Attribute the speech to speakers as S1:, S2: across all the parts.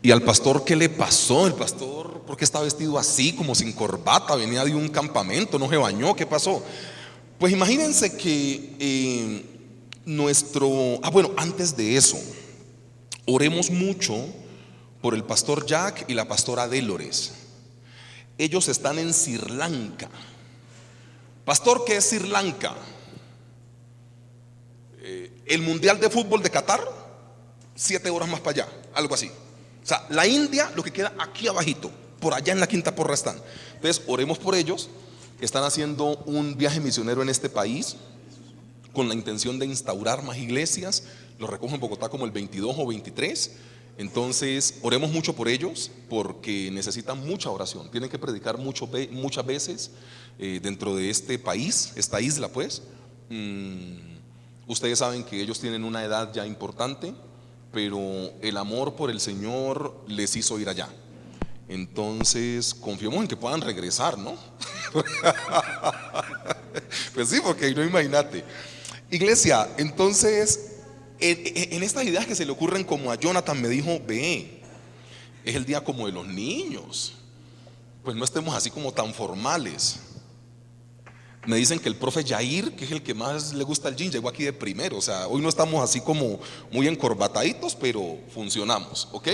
S1: ¿Y al pastor qué le pasó? El pastor, ¿por qué está vestido así, como sin corbata? Venía de un campamento, no se bañó, ¿qué pasó? Pues imagínense que bueno, antes de eso, oremos mucho por el pastor Jack y la pastora Delores. Ellos están en Sri Lanka. Pastor, ¿qué es Sri Lanka? El mundial de fútbol de Qatar, 7 horas más para allá, algo así. O sea, la India, lo que queda aquí abajito, por allá en la Quinta Porra están. Entonces, oremos por ellos. Están haciendo un viaje misionero en este país con la intención de instaurar más iglesias. Lo recojo en Bogotá como el 22 o 23. Entonces, oremos mucho por ellos porque necesitan mucha oración. Tienen que predicar muchas veces dentro de este país, esta isla, pues. Ustedes saben que ellos tienen una edad ya importante, pero el amor por el Señor les hizo ir allá. Entonces, confiemos en que puedan regresar, ¿no? Pues sí, porque no, imagínate. Iglesia, entonces, en estas ideas que se le ocurren, como a Jonathan me dijo, ve, es el día como de los niños, pues no estemos así como tan formales. Me dicen que el profe Jair, que es el que más le gusta el jean, llegó aquí de primero. O sea, hoy no estamos así como muy encorbataditos, pero funcionamos, ¿ok?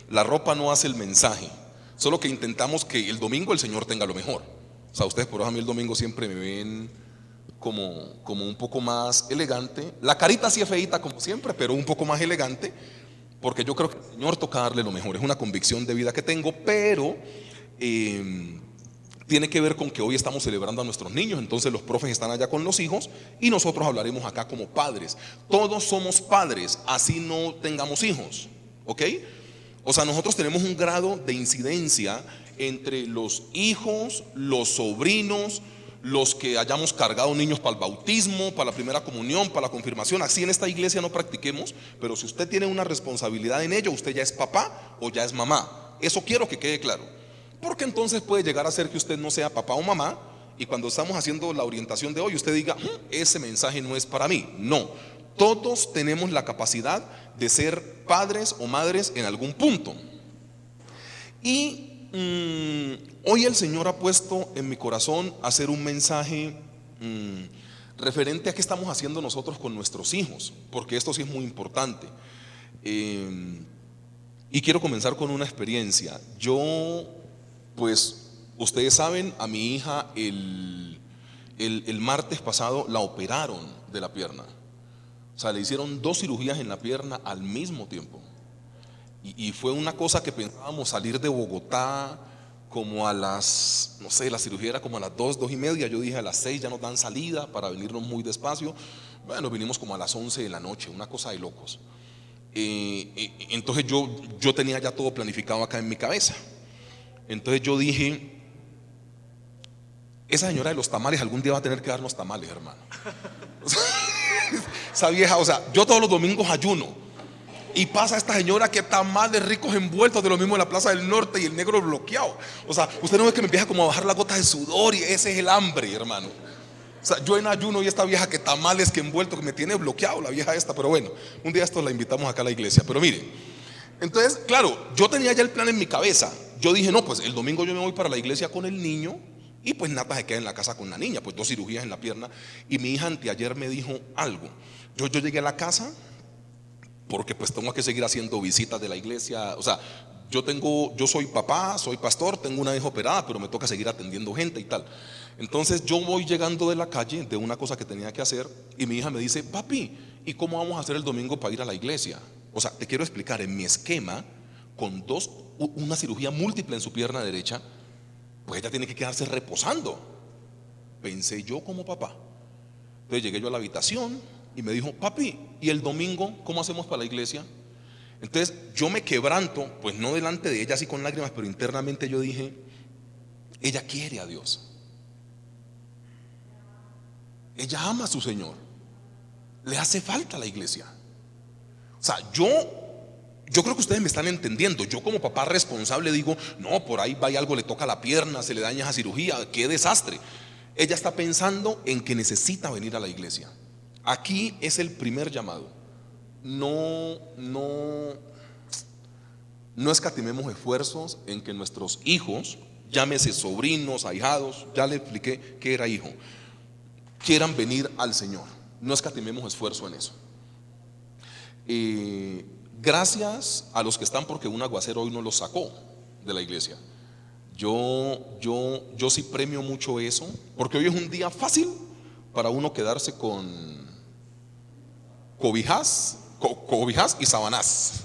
S1: La ropa no hace el mensaje, solo que intentamos que el domingo el Señor tenga lo mejor. O sea, ustedes por eso a mí el domingo siempre me ven como un poco más elegante. La carita sí es feíta como siempre, pero un poco más elegante, porque yo creo que el Señor toca darle lo mejor. Es una convicción de vida que tengo, pero tiene que ver con que hoy estamos celebrando a nuestros niños. Entonces los profes están allá con los hijos y nosotros hablaremos acá como padres. Todos somos padres, así no tengamos hijos, ¿ok? O sea, nosotros tenemos un grado de incidencia entre los hijos, los sobrinos, los que hayamos cargado niños para el bautismo, para la primera comunión, para la confirmación. Así en esta iglesia no practiquemos, pero si usted tiene una responsabilidad en ello, usted ya es papá o ya es mamá. Eso quiero que quede claro, porque entonces puede llegar a ser que usted no sea papá o mamá y cuando estamos haciendo la orientación de hoy usted diga, ese mensaje no es para mí. No, todos tenemos la capacidad de ser padres o madres en algún punto. Y hoy el Señor ha puesto en mi corazón hacer un mensaje referente a qué estamos haciendo nosotros con nuestros hijos, porque esto sí es muy importante. Y quiero comenzar con una experiencia. Pues ustedes saben, a mi hija el martes pasado la operaron de la pierna. O sea, le hicieron 2 cirugías en la pierna al mismo tiempo. Y fue una cosa que pensábamos salir de Bogotá como a las, no sé, la cirugía era como a las 2, 2:30. Yo dije a las 6 ya nos dan salida para venirnos muy despacio. Bueno, vinimos como a las 11 de la noche, una cosa de locos. Entonces yo tenía ya todo planificado acá en mi cabeza. Entonces yo dije, esa señora de los tamales algún día va a tener que darnos tamales, hermano. O sea, esa vieja, o sea, yo todos los domingos ayuno y pasa esta señora que tamales ricos envueltos de lo mismo en la Plaza del Norte y el negro bloqueado. O sea, usted no ve que me empieza como a bajar la gota de sudor y ese es el hambre, hermano. O sea, yo en ayuno y esta vieja que tamales que envuelto, que me tiene bloqueado la vieja esta. Pero bueno, un día esto la invitamos acá a la iglesia. Pero mire, entonces, claro, yo tenía ya el plan en mi cabeza. Yo dije, no, pues el domingo yo me voy para la iglesia con el niño y pues Nata se queda en la casa con la niña, pues 2 cirugías en la pierna. Y mi hija anteayer me dijo algo. Yo llegué a la casa porque pues tengo que seguir haciendo visitas de la iglesia. O sea, yo soy papá, soy pastor, tengo una hija operada, pero me toca seguir atendiendo gente y tal. Entonces yo voy llegando de la calle de una cosa que tenía que hacer y mi hija me dice, papi, ¿y cómo vamos a hacer el domingo para ir a la iglesia? O sea, te quiero explicar, en mi esquema, con una cirugía múltiple en su pierna derecha, pues ella tiene que quedarse reposando. Pensé yo como papá. Entonces llegué yo a la habitación y me dijo, papi, ¿y el domingo cómo hacemos para la iglesia? Entonces yo me quebranto, pues no delante de ella así con lágrimas, pero internamente yo dije, ella quiere a Dios, ella ama a su Señor, le hace falta la iglesia. O sea, yo creo que ustedes me están entendiendo. Yo como papá responsable digo, no, por ahí va y algo le toca la pierna, se le daña esa cirugía, qué desastre. Ella está pensando en que necesita venir a la iglesia. Aquí es el primer llamado. No No escatimemos esfuerzos en que nuestros hijos, llámese sobrinos, ahijados, ya le expliqué que era hijo, quieran venir al Señor. No escatimemos esfuerzo en eso. Gracias a los que están, porque un aguacero hoy no los sacó de la iglesia. Yo sí premio mucho eso, porque hoy es un día fácil para uno quedarse con cobijas y sabanás.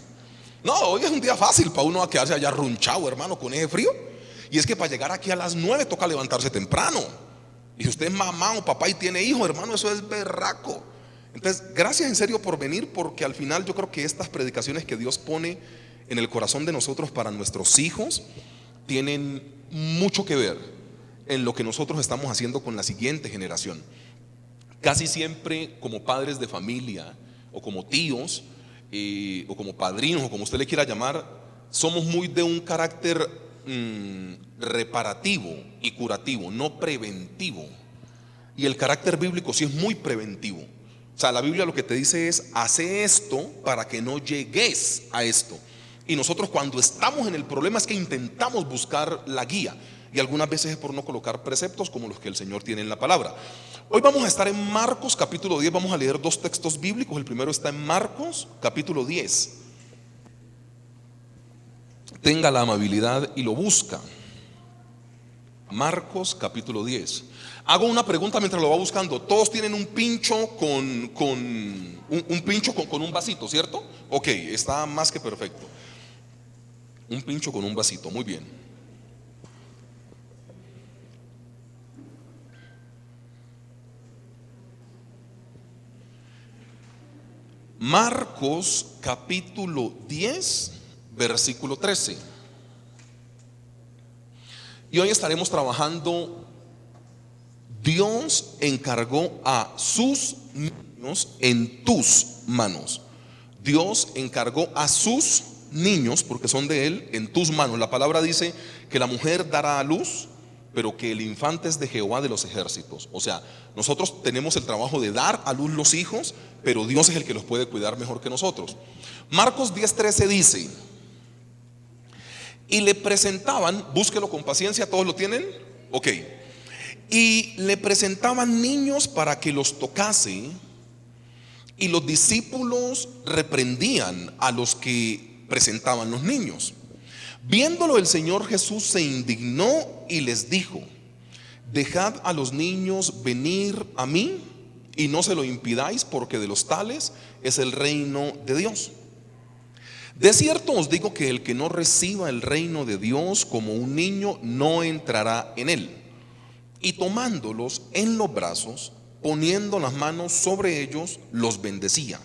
S1: No, hoy es un día fácil para uno a quedarse allá arrunchado, hermano, con ese frío. Y es que para llegar aquí a las 9 toca levantarse temprano. Y si usted es mamá o papá y tiene hijo, hermano, eso es berraco. Entonces, gracias en serio por venir, porque al final yo creo que estas predicaciones que Dios pone en el corazón de nosotros para nuestros hijos tienen mucho que ver en lo que nosotros estamos haciendo con la siguiente generación. Casi siempre, como padres de familia o como tíos o como padrinos o como usted le quiera llamar, somos muy de un carácter reparativo y curativo, no preventivo. Y el carácter bíblico sí es muy preventivo. O sea, la Biblia lo que te dice es: hace esto para que no llegues a esto. Y nosotros, cuando estamos en el problema, es que intentamos buscar la guía, y algunas veces es por no colocar preceptos como los que el Señor tiene en la palabra. Hoy vamos a estar en Marcos capítulo 10. Vamos a leer dos textos bíblicos. El primero está en Marcos capítulo 10. Tenga la amabilidad y lo busca. Marcos capítulo 10. Hago una pregunta mientras lo va buscando. Todos tienen un pincho con un vasito, ¿cierto? Ok, está más que perfecto. Un pincho con un vasito, muy bien. Marcos capítulo 10, versículo 13. Y hoy estaremos trabajando: Dios encargó a sus niños en tus manos. Dios encargó a sus niños, porque son de Él, en tus manos. La palabra dice que la mujer dará a luz, pero que el infante es de Jehová de los ejércitos. O sea, nosotros tenemos el trabajo de dar a luz los hijos, pero Dios es el que los puede cuidar mejor que nosotros. Marcos 10:13 dice: y le presentaban, búsquelo con paciencia, ¿todos lo tienen? Ok. Y le presentaban niños para que los tocase, y los discípulos reprendían a los que presentaban los niños. Viéndolo, el Señor Jesús se indignó y les dijo: dejad a los niños venir a mí, y no se lo impidáis, porque de los tales es el reino de Dios. De cierto os digo que el que no reciba el reino de Dios como un niño no entrará en él. Y tomándolos en los brazos, poniendo las manos sobre ellos, los bendecía.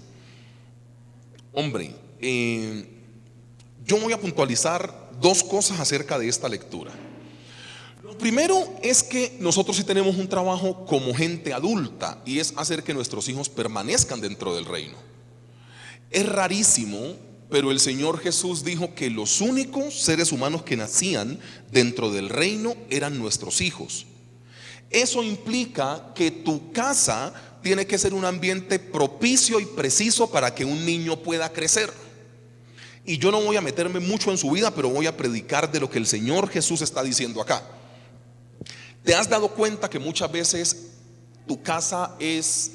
S1: Hombre, yo voy a puntualizar dos cosas acerca de esta lectura. Lo primero es que nosotros sí tenemos un trabajo como gente adulta, y es hacer que nuestros hijos permanezcan dentro del reino. Es rarísimo, pero el Señor Jesús dijo que los únicos seres humanos que nacían dentro del reino eran nuestros hijos. Eso implica que tu casa tiene que ser un ambiente propicio y preciso para que un niño pueda crecer. Y yo no voy a meterme mucho en su vida, pero voy a predicar de lo que el Señor Jesús está diciendo acá. ¿Te has dado cuenta que muchas veces tu casa es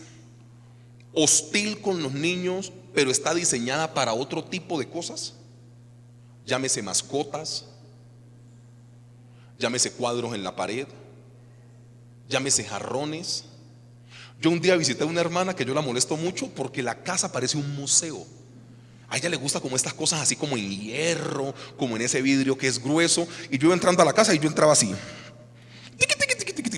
S1: hostil con los niños, pero está diseñada para otro tipo de cosas? Llámese mascotas, llámese cuadros en la pared, llámese jarrones. Yo un día visité a una hermana que yo la molesto mucho porque la casa parece un museo. A ella le gusta como estas cosas así como en hierro, como en ese vidrio que es grueso. Y yo iba entrando a la casa y yo entraba así,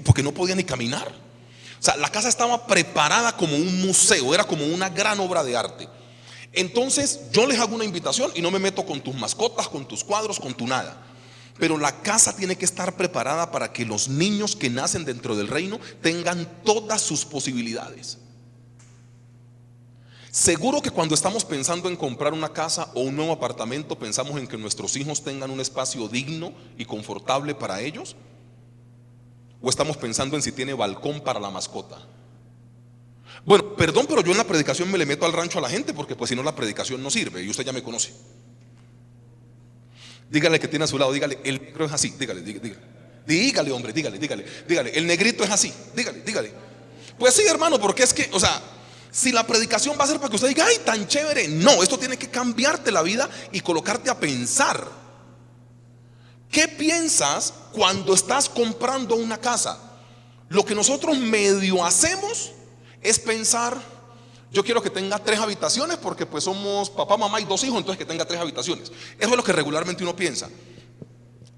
S1: porque no podía ni caminar. O sea, la casa estaba preparada como un museo, era como una gran obra de arte. Entonces yo les hago una invitación, y no me meto con tus mascotas, con tus cuadros, con tu nada, pero la casa tiene que estar preparada para que los niños que nacen dentro del reino tengan todas sus posibilidades. Seguro que cuando estamos pensando en comprar una casa o un nuevo apartamento, pensamos en que nuestros hijos tengan un espacio digno y confortable para ellos, o estamos pensando en si tiene balcón para la mascota. Bueno, perdón, pero yo en la predicación me le meto al rancho a la gente, porque pues si no la predicación no sirve, y usted ya me conoce. Dígale que tiene a su lado, dígale, el negro es así, dígale, dígale. Dígale, hombre, dígale, el negrito es así, dígale. Pues sí, hermano, porque es que, o sea, si la predicación va a ser para que usted diga, ay, tan chévere, no, esto tiene que cambiarte la vida y colocarte a pensar. ¿Qué piensas cuando estás comprando una casa? Lo que nosotros medio hacemos es pensar, yo quiero que tenga 3 habitaciones porque pues somos papá, mamá y 2 hijos, entonces que tenga 3 habitaciones. Eso es lo que regularmente uno piensa.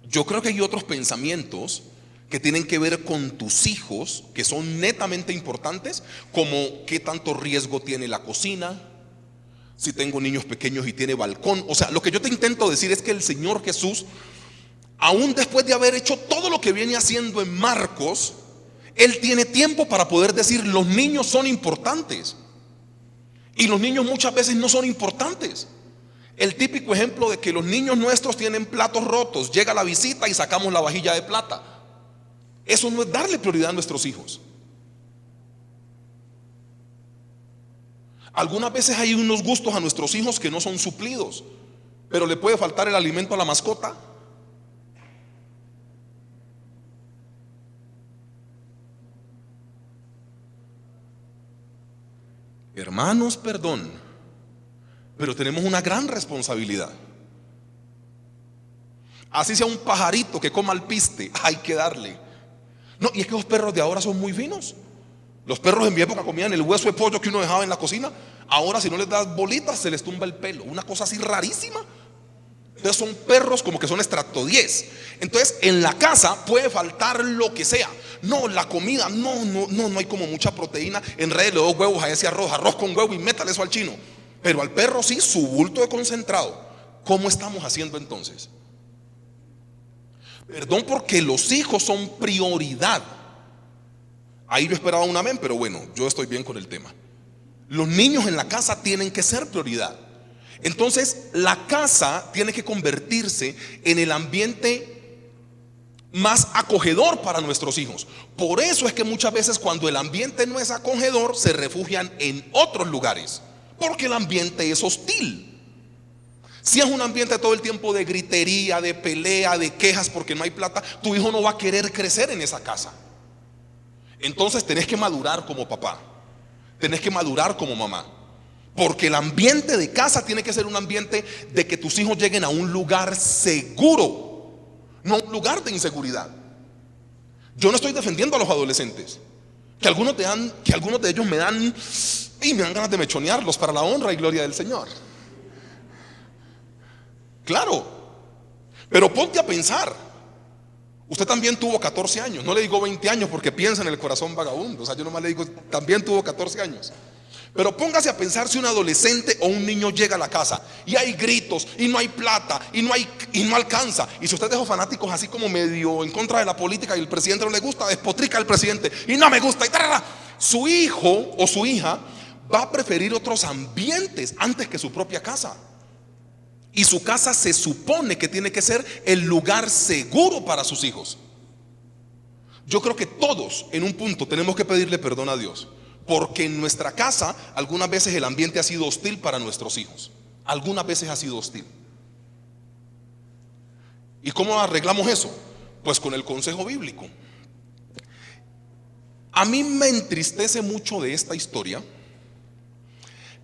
S1: Yo creo que hay otros pensamientos que tienen que ver con tus hijos, que son netamente importantes, como qué tanto riesgo tiene la cocina, si tengo niños pequeños y tiene balcón. O sea, lo que yo te intento decir es que el Señor Jesús, aún después de haber hecho todo lo que viene haciendo en Marcos, Él tiene tiempo para poder decir, los niños son importantes. Y los niños muchas veces no son importantes. El típico ejemplo de que los niños nuestros tienen platos rotos, llega la visita y sacamos la vajilla de plata. Eso no es darle prioridad a nuestros hijos. Algunas veces hay unos gustos a nuestros hijos que no son suplidos, pero le puede faltar el alimento a la mascota. Hermanos, perdón, pero tenemos una gran responsabilidad. Así sea un pajarito que coma alpiste, hay que darle. No, y es que los perros de ahora son muy finos. Los perros en mi época comían el hueso de pollo que uno dejaba en la cocina. Ahora si no les das bolitas se les tumba el pelo. Una cosa así rarísima. Entonces son perros como que son estrato 10. Entonces en la casa puede faltar lo que sea. No, la comida, no hay como mucha proteína. Enrédele 2 huevos a ese arroz con huevo y métale eso al chino. Pero al perro sí, su bulto de concentrado. ¿Cómo estamos haciendo entonces? Perdón, porque los hijos son prioridad. Ahí yo esperaba un amén, pero bueno, yo estoy bien con el tema. Los niños en la casa tienen que ser prioridad. Entonces la casa tiene que convertirse en el ambiente más acogedor para nuestros hijos. Por eso es que muchas veces cuando el ambiente no es acogedor, se refugian en otros lugares, porque el ambiente es hostil. Si es un ambiente todo el tiempo de gritería, de pelea, de quejas porque no hay plata, tu hijo no va a querer crecer en esa casa. Entonces tenés que madurar como papá, tenés que madurar como mamá, porque el ambiente de casa tiene que ser un ambiente de que tus hijos lleguen a un lugar seguro, no un lugar de inseguridad. Yo no estoy defendiendo a los adolescentes, que algunos de ellos me dan ganas de mechonearlos para la honra y gloria del Señor. Claro, pero ponte a pensar. Usted también tuvo 14 años, no le digo 20 años porque piensa en el corazón vagabundo. O sea, yo nomás le digo, también tuvo 14 años. Pero póngase a pensar si un adolescente o un niño llega a la casa y hay gritos y no hay plata y no alcanza. Y si usted dejó fanáticos así como medio en contra de la política y el presidente no le gusta, despotrica al presidente y no me gusta y tarara, su hijo o su hija va a preferir otros ambientes antes que su propia casa. Y su casa se supone que tiene que ser el lugar seguro para sus hijos. Yo creo que todos en un punto tenemos que pedirle perdón a Dios, porque en nuestra casa algunas veces el ambiente ha sido hostil para nuestros hijos. Algunas veces ha sido hostil. ¿Y cómo arreglamos eso? Pues con el consejo bíblico. A mí me entristece mucho de esta historia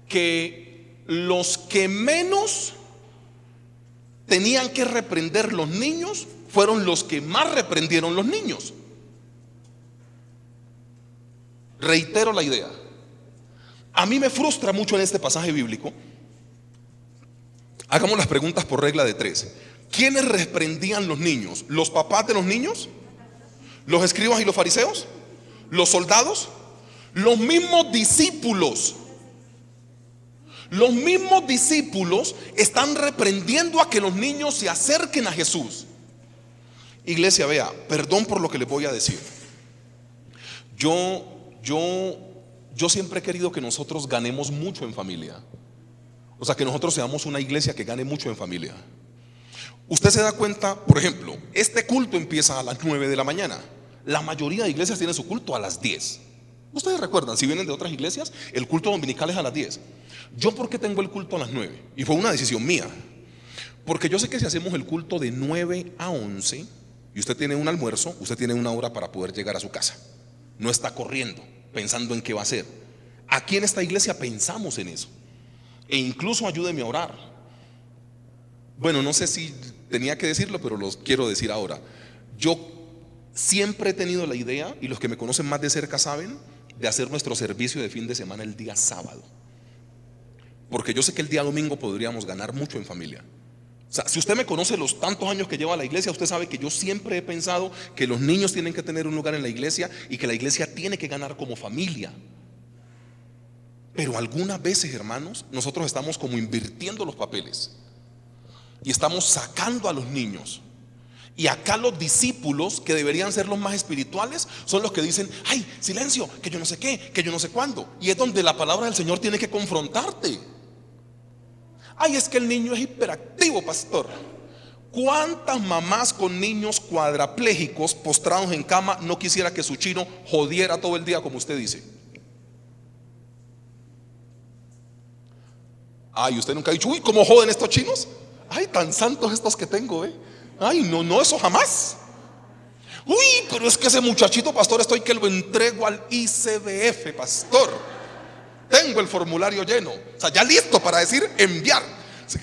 S1: que los que menos tenían que reprender los niños fueron los que más reprendieron los niños. Reitero la idea. A mí me frustra mucho en este pasaje bíblico. Hagamos las preguntas por regla de 3. ¿Quiénes reprendían los niños? ¿Los papás de los niños? ¿Los escribas y los fariseos? ¿Los soldados? Los mismos discípulos. Los mismos discípulos están reprendiendo a que los niños se acerquen a Jesús. Iglesia, vea, perdón por lo que les voy a decir. Yo siempre he querido que nosotros ganemos mucho en familia. O sea, que nosotros seamos una iglesia que gane mucho en familia. Usted se da cuenta, por ejemplo, este culto empieza a las 9 de la mañana. La mayoría de iglesias tienen su culto a las 10. Ustedes recuerdan, si vienen de otras iglesias, el culto dominical es a las 10. ¿Yo por qué tengo el culto a las 9? Y fue una decisión mía. Porque yo sé que si hacemos el culto de 9 a 11 y usted tiene un almuerzo, usted tiene una hora para poder llegar a su casa. No está corriendo pensando en qué va a hacer. Aquí en esta iglesia pensamos en eso. E incluso ayúdeme a orar. Bueno, no sé si tenía que decirlo, pero lo quiero decir ahora. Yo siempre he tenido la idea, y los que me conocen más de cerca saben, de hacer nuestro servicio de fin de semana el día sábado. Porque yo sé que el día domingo podríamos ganar mucho en familia. O sea, si usted me conoce los tantos años que lleva a la iglesia, usted sabe que yo siempre he pensado que los niños tienen que tener un lugar en la iglesia y que la iglesia tiene que ganar como familia. Pero algunas veces, hermanos, nosotros estamos como invirtiendo los papeles y estamos sacando a los niños. Y acá los discípulos, que deberían ser los más espirituales, son los que dicen: ay, silencio, que yo no sé qué, que yo no sé cuándo. Y es donde la palabra del Señor tiene que confrontarte. Ay, es que el niño es hiperactivo, pastor. ¿Cuántas mamás con niños cuadraplégicos postrados en cama no quisiera que su chino jodiera todo el día, como usted dice? Ay, usted nunca ha dicho: uy, ¿cómo joden estos chinos? Ay, tan santos estos que tengo, Ay, no, no, eso jamás. Uy, pero es que ese muchachito, pastor, estoy que lo entrego al ICBF, pastor. Tengo el formulario lleno, o sea, ya listo para decir enviar.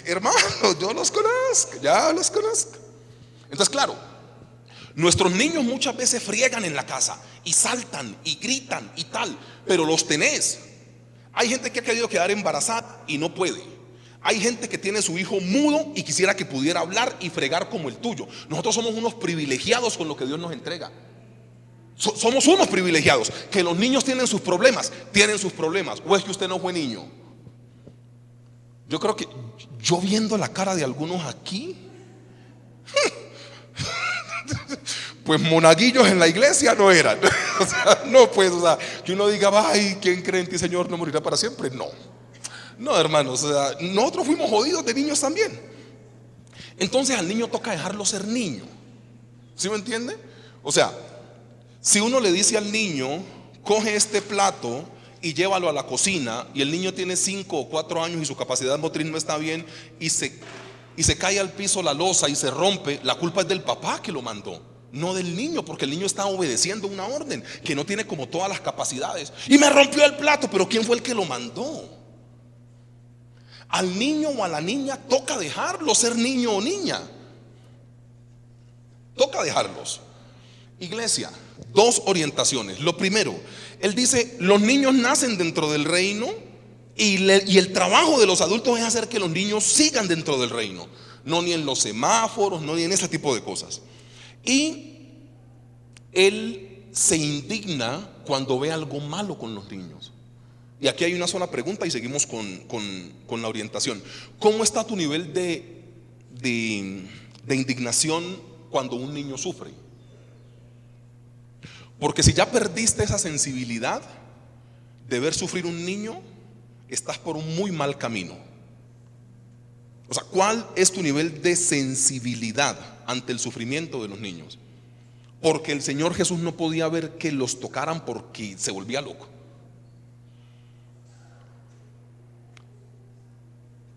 S1: Hermano, yo los conozco, ya los conozco. Entonces, claro, nuestros niños muchas veces friegan en la casa y saltan y gritan y tal, pero los tenés. Hay gente que ha querido quedar embarazada y no puede. Hay gente que tiene su hijo mudo y quisiera que pudiera hablar y fregar como el tuyo. Nosotros somos unos privilegiados con lo que Dios nos entrega. Somos unos privilegiados. Que los niños tienen sus problemas. O es que usted no fue niño. Yo creo que yo viendo la cara de algunos aquí, pues monaguillos en la iglesia no eran. O sea, no, pues, o sea, que uno diga: ay, ¿quién cree en ti, Señor, no morirá para siempre? No, no, hermanos, o sea, nosotros fuimos jodidos de niños también. Entonces al niño toca dejarlo ser niño. ¿Sí me entiende? O sea, si uno le dice al niño: coge este plato y llévalo a la cocina, y el niño tiene 5 o 4 años y su capacidad motriz no está bien, y se cae al piso la loza y se rompe, la culpa es del papá que lo mandó, no del niño, porque el niño está obedeciendo una orden que no tiene como todas las capacidades. Y me rompió el plato, pero ¿quién fue el que lo mandó? Al niño o a la niña toca dejarlo ser niño o niña. Toca dejarlos. Iglesia, 2 orientaciones. Lo primero, él dice: los niños nacen dentro del reino y el trabajo de los adultos es hacer que los niños sigan dentro del reino. No ni en los semáforos, no ni en ese tipo de cosas. Y él se indigna cuando ve algo malo con los niños. Y aquí hay una sola pregunta y seguimos con la orientación. ¿Cómo está tu nivel de indignación cuando un niño sufre? Porque si ya perdiste esa sensibilidad de ver sufrir un niño, estás por un muy mal camino. O sea, ¿cuál es tu nivel de sensibilidad ante el sufrimiento de los niños? Porque el Señor Jesús no podía ver que los tocaran porque se volvía loco.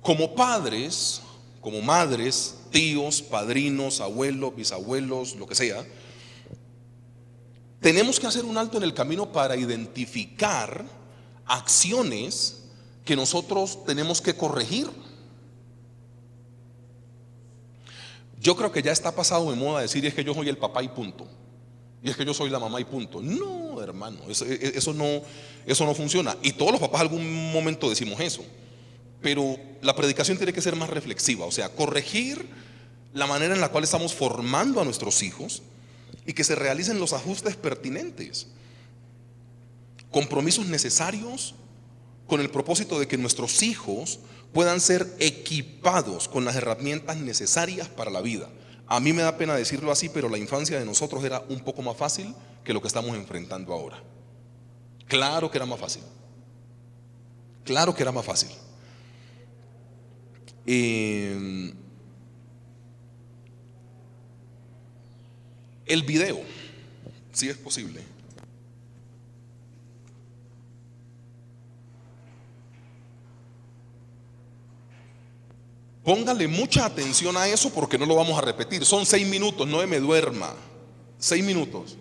S1: Como padres, como madres, tíos, padrinos, abuelos, bisabuelos, lo que sea, tenemos que hacer un alto en el camino para identificar acciones que nosotros tenemos que corregir. Yo creo que ya está pasado de moda decir: es que yo soy el papá y punto, y es que yo soy la mamá y punto. No, hermano, eso no funciona. Y todos los papás algún momento decimos eso. Pero la predicación tiene que ser más reflexiva, o sea, corregir la manera en la cual estamos formando a nuestros hijos y que se realicen los ajustes pertinentes, compromisos necesarios con el propósito de que nuestros hijos puedan ser equipados con las herramientas necesarias para la vida. A mí me da pena decirlo así, pero la infancia de nosotros era un poco más fácil que lo que estamos enfrentando ahora. Claro que era más fácil. Claro que era más fácil. El video, si es posible. Póngale mucha atención a eso porque no lo vamos a repetir. Son 6 minutos, no me duerma. 6 minutos.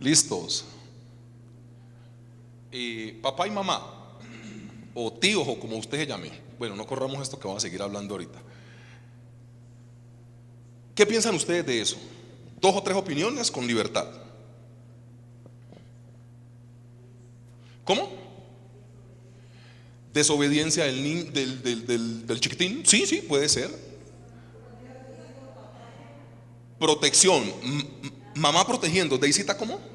S1: Listos. Papá y mamá, o tíos, o como usted se llame. Bueno, no corramos esto que vamos a seguir hablando ahorita. ¿Qué piensan ustedes de eso? 2 o 3 opiniones con libertad. ¿Cómo? Desobediencia del chiquitín. Sí, sí, puede ser. Protección. Mamá protegiendo. ¿Deisita cómo?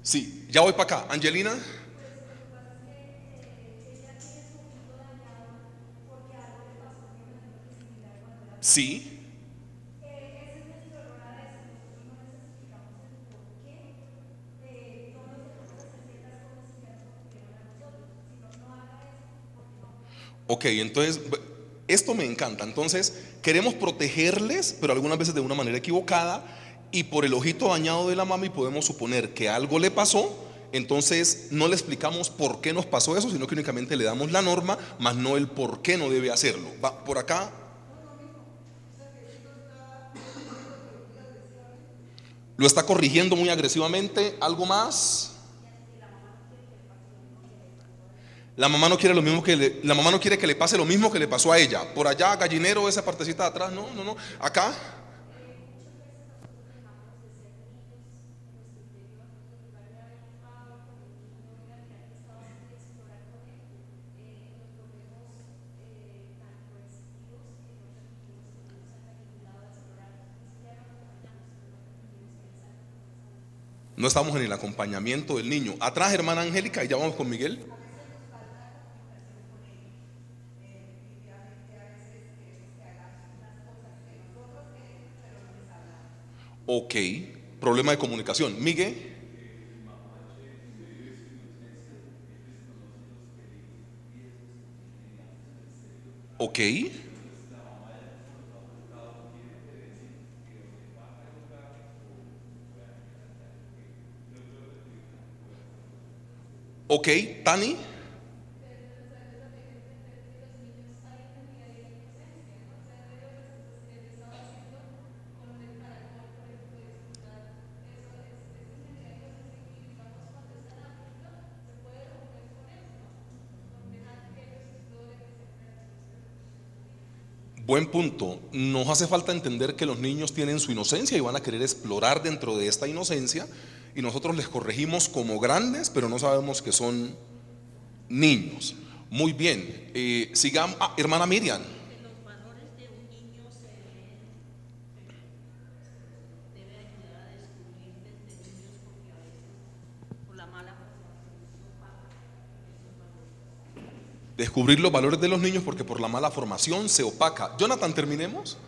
S1: Sí, ya voy para acá. Angelina. Sí. Ok, entonces, esto me encanta. Entonces, queremos protegerles, pero algunas veces de una manera equivocada, y por el ojito dañado de la mami podemos suponer que algo le pasó. Entonces, no le explicamos por qué nos pasó eso, sino que únicamente le damos la norma, más no el por qué no debe hacerlo. Va por acá. Lo está corrigiendo muy agresivamente. ¿Algo más? La mamá no quiere lo mismo la mamá no quiere que le pase lo mismo que le pasó a ella. Por allá, gallinero, esa partecita de atrás, no, no, no. Acá. No estamos en el acompañamiento del niño. Atrás, hermana Angélica, y ya vamos con Miguel. Ok, problema de comunicación. Miguel, ok, ok, Tani, buen punto. Nos hace falta entender que los niños tienen su inocencia y van a querer explorar dentro de esta inocencia, y nosotros les corregimos como grandes, pero no sabemos que son niños. Muy bien, sigamos. Hermana Miriam. Descubrir los valores de los niños porque por la mala formación se opaca. Jonathan, terminemos.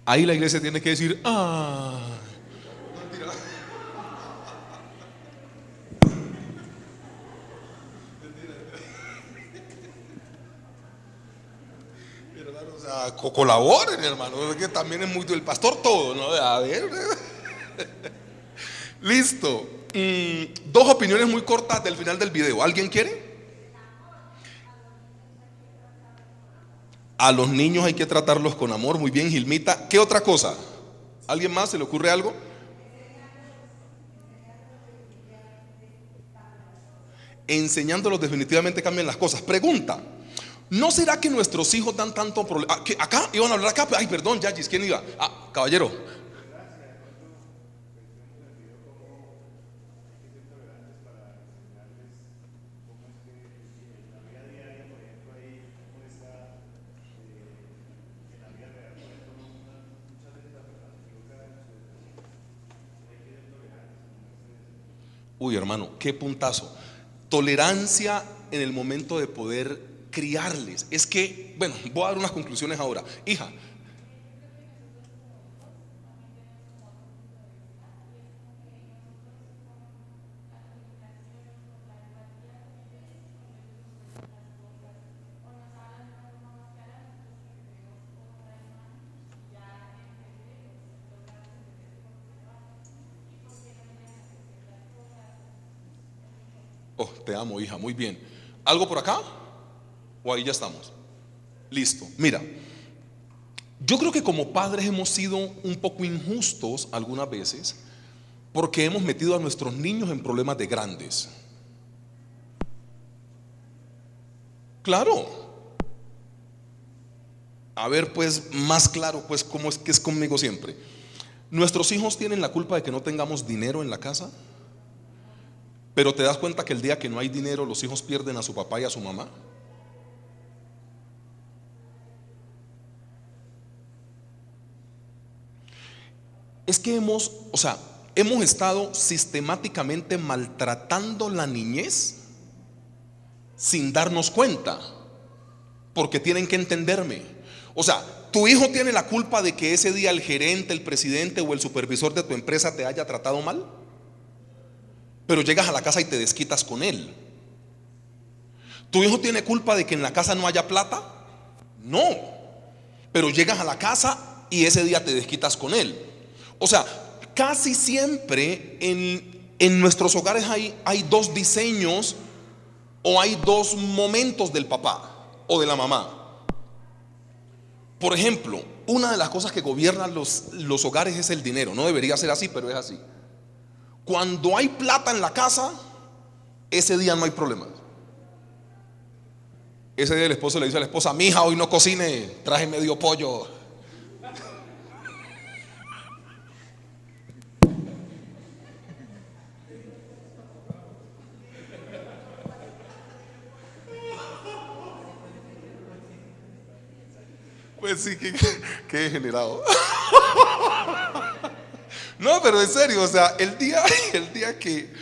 S1: Ahí la iglesia tiene que decir, hermano, o sea, colaboren, hermano, es que también es muy del pastor todo, ¿no? A ver, listo. Dos opiniones muy cortas del final del video. ¿Alguien quiere? A los niños hay que tratarlos con amor. Muy bien, Gilmita. ¿Qué otra cosa? ¿Alguien más se le ocurre algo? Enseñándolos definitivamente cambian las cosas. Pregunta: ¿no será que nuestros hijos dan tanto problema? Acá iban a hablar acá. Ay, perdón, Yagis, ¿quién iba? Caballero. Uy, hermano, qué puntazo. Tolerancia en el momento de poder criarles. Es que, bueno, voy a dar unas conclusiones ahora. Hija, oh, te amo, hija, muy bien. ¿Algo por acá? ¿O ahí ya estamos? Listo. Mira, yo creo que como padres hemos sido un poco injustos algunas veces porque hemos metido a nuestros niños en problemas de grandes. Claro. A ver, pues, más claro, pues, cómo es que es conmigo siempre. Nuestros hijos tienen la culpa de que no tengamos dinero en la casa, pero te das cuenta que el día que no hay dinero, los hijos pierden a su papá y a su mamá. Es que hemos estado sistemáticamente maltratando la niñez sin darnos cuenta, porque tienen que entenderme. O sea, tu hijo tiene la culpa de que ese día el gerente, el presidente o el supervisor de tu empresa te haya tratado mal, pero llegas a la casa y te desquitas con él. ¿Tu hijo tiene culpa de que en la casa no haya plata? No, pero llegas a la casa y ese día te desquitas con él. O sea, casi siempre en nuestros hogares hay dos diseños o hay dos momentos del papá o de la mamá. Por ejemplo, una de las cosas que gobiernan los hogares es el dinero. No debería ser así, pero es así. Cuando hay plata en la casa, ese día no hay problema. Ese día el esposo le dice a la esposa: mija, hoy no cocine, traje medio pollo. Pues sí, que degenerado. No, pero en serio, o sea, el día que,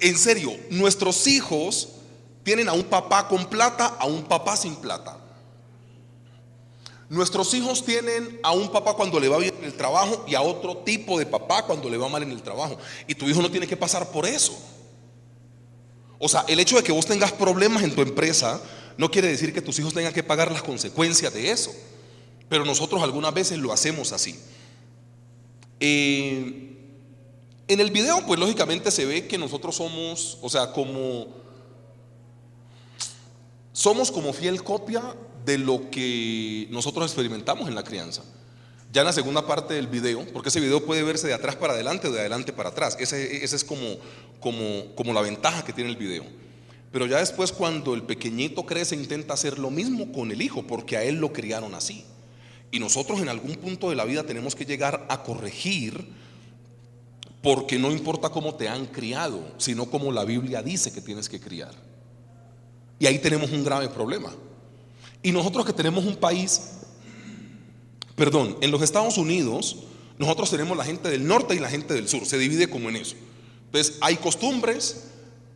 S1: en serio, nuestros hijos tienen a un papá con plata, a un papá sin plata. Nuestros hijos tienen a un papá cuando le va bien en el trabajo y a otro tipo de papá cuando le va mal en el trabajo. Y tu hijo no tiene que pasar por eso. O sea, el hecho de que vos tengas problemas en tu empresa no quiere decir que tus hijos tengan que pagar las consecuencias de eso. Pero nosotros algunas veces lo hacemos así. En el video, pues lógicamente se ve que nosotros somos, o sea, somos como fiel copia de lo que nosotros experimentamos en la crianza. Ya en la segunda parte del video, porque ese video puede verse de atrás para adelante o de adelante para atrás. Ese es como la ventaja que tiene el video. Pero ya después, cuando el pequeñito crece, intenta hacer lo mismo con el hijo, porque a él lo criaron así. Y nosotros en algún punto de la vida tenemos que llegar a corregir, porque no importa cómo te han criado, sino como la Biblia dice que tienes que criar. Y ahí tenemos un grave problema. Y nosotros que tenemos un país, en los Estados Unidos, nosotros tenemos la gente del norte y la gente del sur, se divide como en eso. Entonces hay costumbres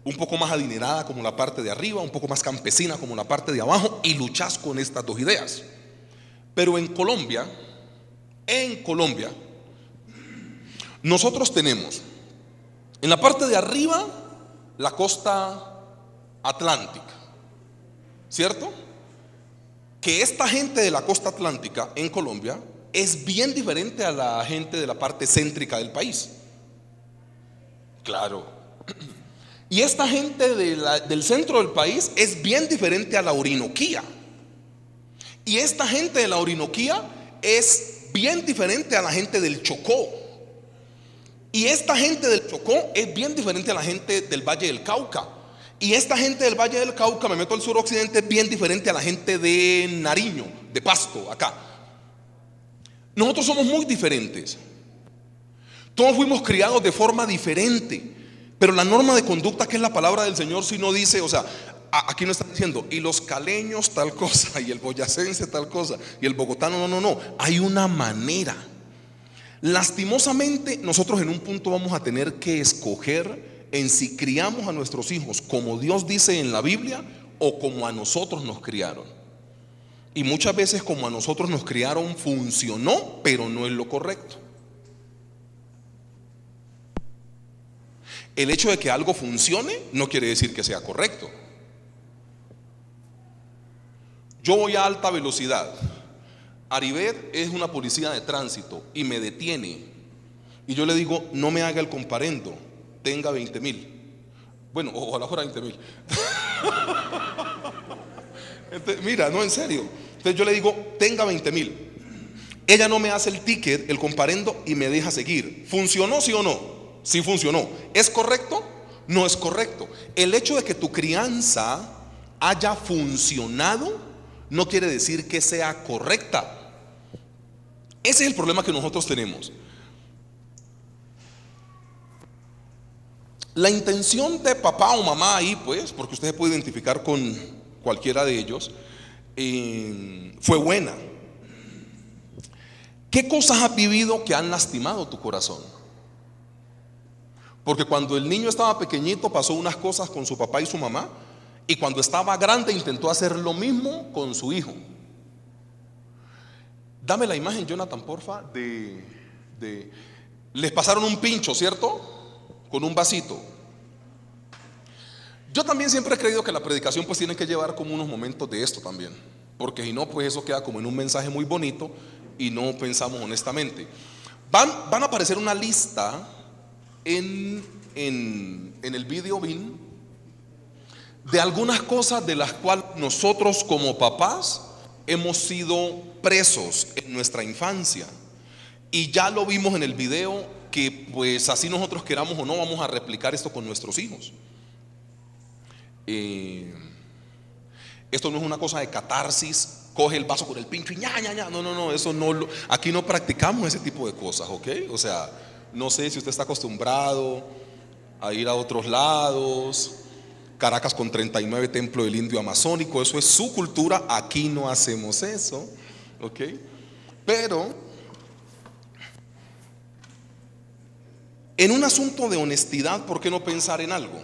S1: un poco más adinerada como la parte de arriba, un poco más campesina como la parte de abajo, y luchas con estas dos ideas. Pero en Colombia En Colombia, nosotros tenemos en la parte de arriba la costa atlántica, ¿cierto? Que esta gente de la costa atlántica en Colombia es bien diferente a la gente de la parte céntrica del país. Claro. Y esta gente del centro del país es bien diferente a la Orinoquía. Y esta gente de la Orinoquía es bien diferente a la gente del Chocó. Y esta gente del Chocó es bien diferente a la gente del Valle del Cauca. Y esta gente del Valle del Cauca, me meto al suroccidente, es bien diferente a la gente de Nariño, de Pasto, acá. Nosotros somos muy diferentes. Todos fuimos criados de forma diferente. Pero la norma de conducta, que es la palabra del Señor, si no dice, o sea, aquí no está diciendo, y los caleños tal cosa, y el boyacense tal cosa, y el bogotano, no. Hay una manera. Lastimosamente, nosotros en un punto vamos a tener que escoger en si criamos a nuestros hijos como Dios dice en la Biblia o como a nosotros nos criaron. Y muchas veces como a nosotros nos criaron funcionó, pero no es lo correcto. El hecho de que algo funcione no quiere decir que sea correcto. Yo voy a alta velocidad. Aribet es una policía de tránsito y me detiene. Y yo le digo, no me haga el comparendo, tenga 20.000. Bueno, ojalá fuera 20.000. Mira, no, en serio. Entonces yo le digo, tenga 20.000. Ella no me hace el ticket, el comparendo, y me deja seguir. ¿Funcionó, sí o no? Sí funcionó. ¿Es correcto? No es correcto. El hecho de que tu crianza haya funcionado no quiere decir que sea correcta. Ese es el problema que nosotros tenemos. La intención de papá o mamá ahí, pues, porque usted se puede identificar con cualquiera de ellos, fue buena. ¿Qué cosas has vivido que han lastimado tu corazón? Porque cuando el niño estaba pequeñito pasó unas cosas con su papá y su mamá, y cuando estaba grande intentó hacer lo mismo con su hijo. Dame la imagen, Jonathan, porfa, les pasaron un pincho, ¿cierto? Con un vasito. Yo también siempre he creído que la predicación pues tiene que llevar como unos momentos de esto también, porque si no, pues eso queda como en un mensaje muy bonito y no pensamos honestamente. Van a aparecer una lista en el video BIN de algunas cosas de las cuales nosotros como papás hemos sido presos en nuestra infancia, y ya lo vimos en el video que pues así nosotros queramos o no vamos a replicar esto con nuestros hijos. Esto no es una cosa de catarsis, coge el vaso con el pincho y no, eso no, aquí no practicamos ese tipo de cosas, ¿ok? O sea, no sé si usted está acostumbrado a ir a otros lados, Caracas con 39 templos del indio amazónico, eso es su cultura, aquí no hacemos eso, ¿ok? Pero en un asunto de honestidad, ¿por qué no pensar en algo?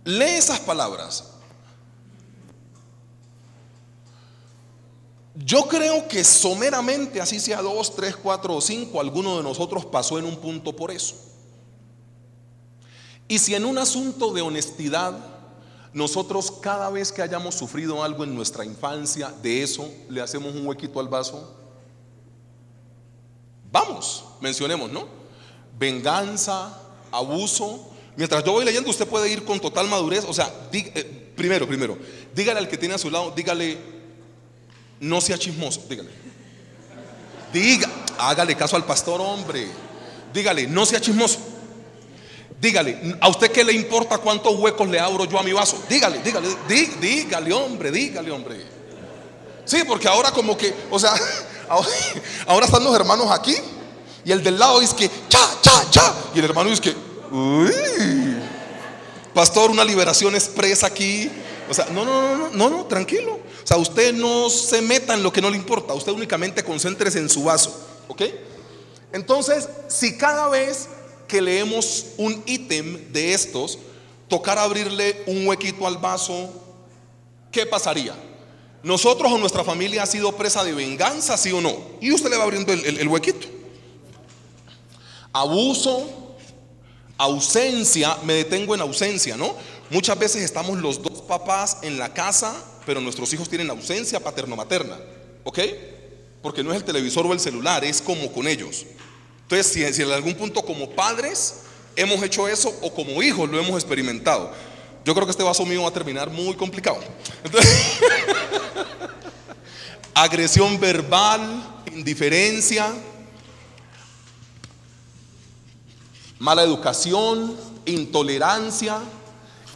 S1: Lee esas palabras. Yo creo que someramente, así sea 2, 3, 4 o 5, alguno de nosotros pasó en un punto por eso. Y si en un asunto de honestidad nosotros cada vez que hayamos sufrido algo en nuestra infancia, de eso le hacemos un huequito al vaso, vamos, mencionemos, ¿no? Venganza, abuso. Mientras yo voy leyendo, usted puede ir con total madurez. O sea, primero, dígale al que tiene a su lado, dígale, no sea chismoso, dígale. Hágale caso al pastor, hombre. Dígale, no sea chismoso. Dígale, ¿a usted qué le importa cuántos huecos le abro yo a mi vaso? Dígale, hombre. Sí, porque ahora como que, o sea, ahora están los hermanos aquí y el del lado dice que cha, y el hermano dice que uy, pastor, una liberación expresa aquí. O sea, no, tranquilo. O sea, usted no se meta en lo que no le importa, usted únicamente concéntrese en su vaso, ¿ok? Entonces, si cada vez que leemos un ítem de estos tocara abrirle un huequito al vaso, ¿qué pasaría? Nosotros o nuestra familia ha sido presa de venganza, sí o no. Y usted le va abriendo el huequito. Abuso, ausencia, me detengo en ausencia, ¿no? Muchas veces estamos los dos papás en la casa, pero nuestros hijos tienen ausencia paterno-materna, ¿ok? Porque no es el televisor o el celular, es como con ellos. Entonces, si en algún punto como padres hemos hecho eso, o como hijos lo hemos experimentado, yo creo que este vaso mío va a terminar muy complicado. Entonces, agresión verbal, indiferencia, mala educación, intolerancia,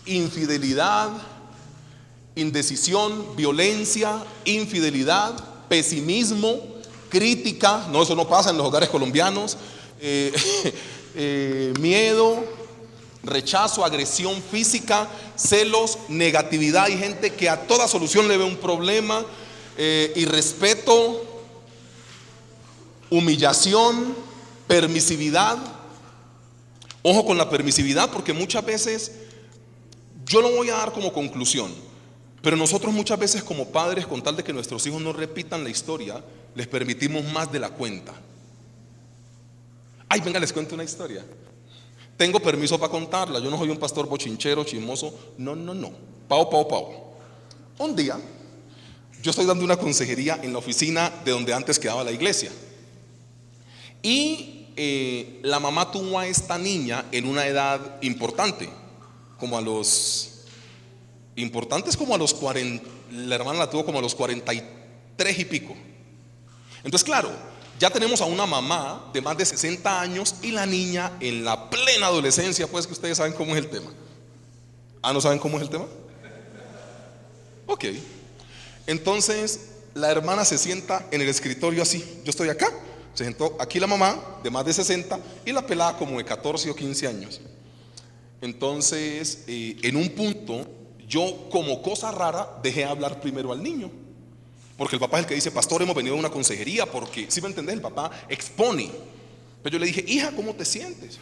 S1: infidelidad, indecisión, violencia, infidelidad, pesimismo, crítica. No, eso no pasa en los hogares colombianos. Miedo, rechazo, agresión física, celos, negatividad. Hay gente que a toda solución le ve un problema. Irrespeto, humillación, permisividad. Ojo con la permisividad, porque muchas veces, yo lo voy a dar como conclusión, pero nosotros muchas veces como padres, con tal de que nuestros hijos no repitan la historia, les permitimos más de la cuenta. Ay, venga, les cuento una historia. Tengo permiso para contarla. Yo no soy un pastor bochinchero, chismoso. No. Pau. Un día, yo estoy dando una consejería en la oficina de donde antes quedaba la iglesia. Y la mamá tuvo a esta niña en una edad importante, como a los 40. La hermana la tuvo como a los 43 y pico. Entonces, claro, ya tenemos a una mamá de más de 60 años y la niña en la plena adolescencia, pues, que ustedes saben cómo es el tema. ¿No saben cómo es el tema? Ok. Entonces la hermana se sienta en el escritorio así. Yo estoy acá. Se sentó aquí la mamá de más de 60 y la pelada como de 14 o 15 años. Entonces, en un punto, yo como cosa rara dejé hablar primero al niño, porque el papá es el que dice: pastor, hemos venido a una consejería, porque, si me entendés, el papá expone. Pero yo le dije: hija, ¿cómo te sientes?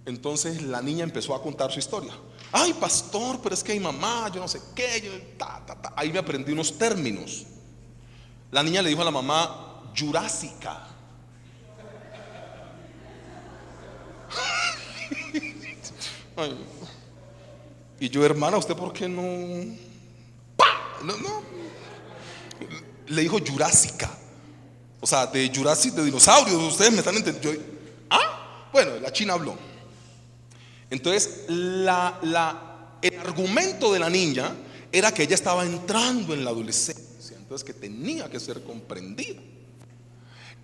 S1: Entonces la niña empezó a contar su historia. Ay, pastor, pero es que mi mamá, yo no sé qué, Ahí me aprendí unos términos. La niña le dijo a la mamá: jurásica. Ay. Y yo: hermana, ¿usted por qué no? No. Le dijo jurásica. O sea, de Jurassic, de dinosaurios. Ustedes me están entendiendo. Bueno, la china habló. Entonces, el argumento de la niña era que ella estaba entrando en la adolescencia, entonces que tenía que ser comprendida.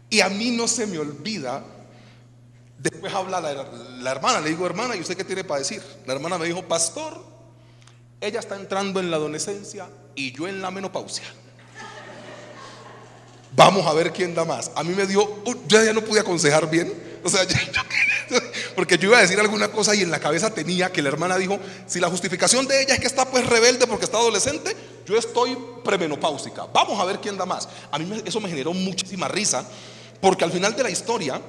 S1: Y a mí no se me olvida. Después habla la hermana, le digo: hermana, ¿y usted qué tiene para decir? La hermana me dijo: pastor, ella está entrando en la adolescencia y yo en la menopausia. Vamos a ver quién da más. A mí me dio, yo ya no pude aconsejar bien. O sea, porque yo iba a decir alguna cosa y en la cabeza tenía que la hermana dijo: si la justificación de ella es que está pues rebelde porque está adolescente, yo estoy premenopáusica. Vamos a ver quién da más. A mí eso me generó muchísima risa, porque al final de la historia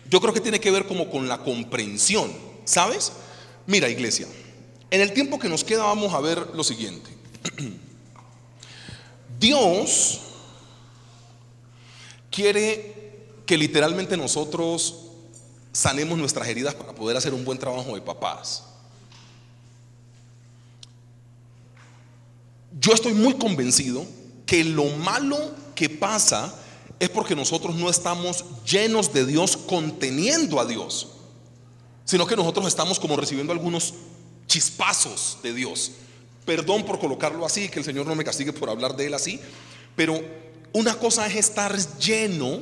S1: yo creo que tiene que ver como con la comprensión, ¿sabes? Mira, iglesia, en el tiempo que nos queda vamos a ver lo siguiente. Dios quiere que literalmente nosotros sanemos nuestras heridas para poder hacer un buen trabajo de papás. Yo estoy muy convencido que lo malo que pasa es porque nosotros no estamos llenos de Dios, conteniendo a Dios, sino que nosotros estamos como recibiendo algunos chispazos de Dios. Perdón por colocarlo así, que el Señor no me castigue por hablar de Él así, pero una cosa es estar lleno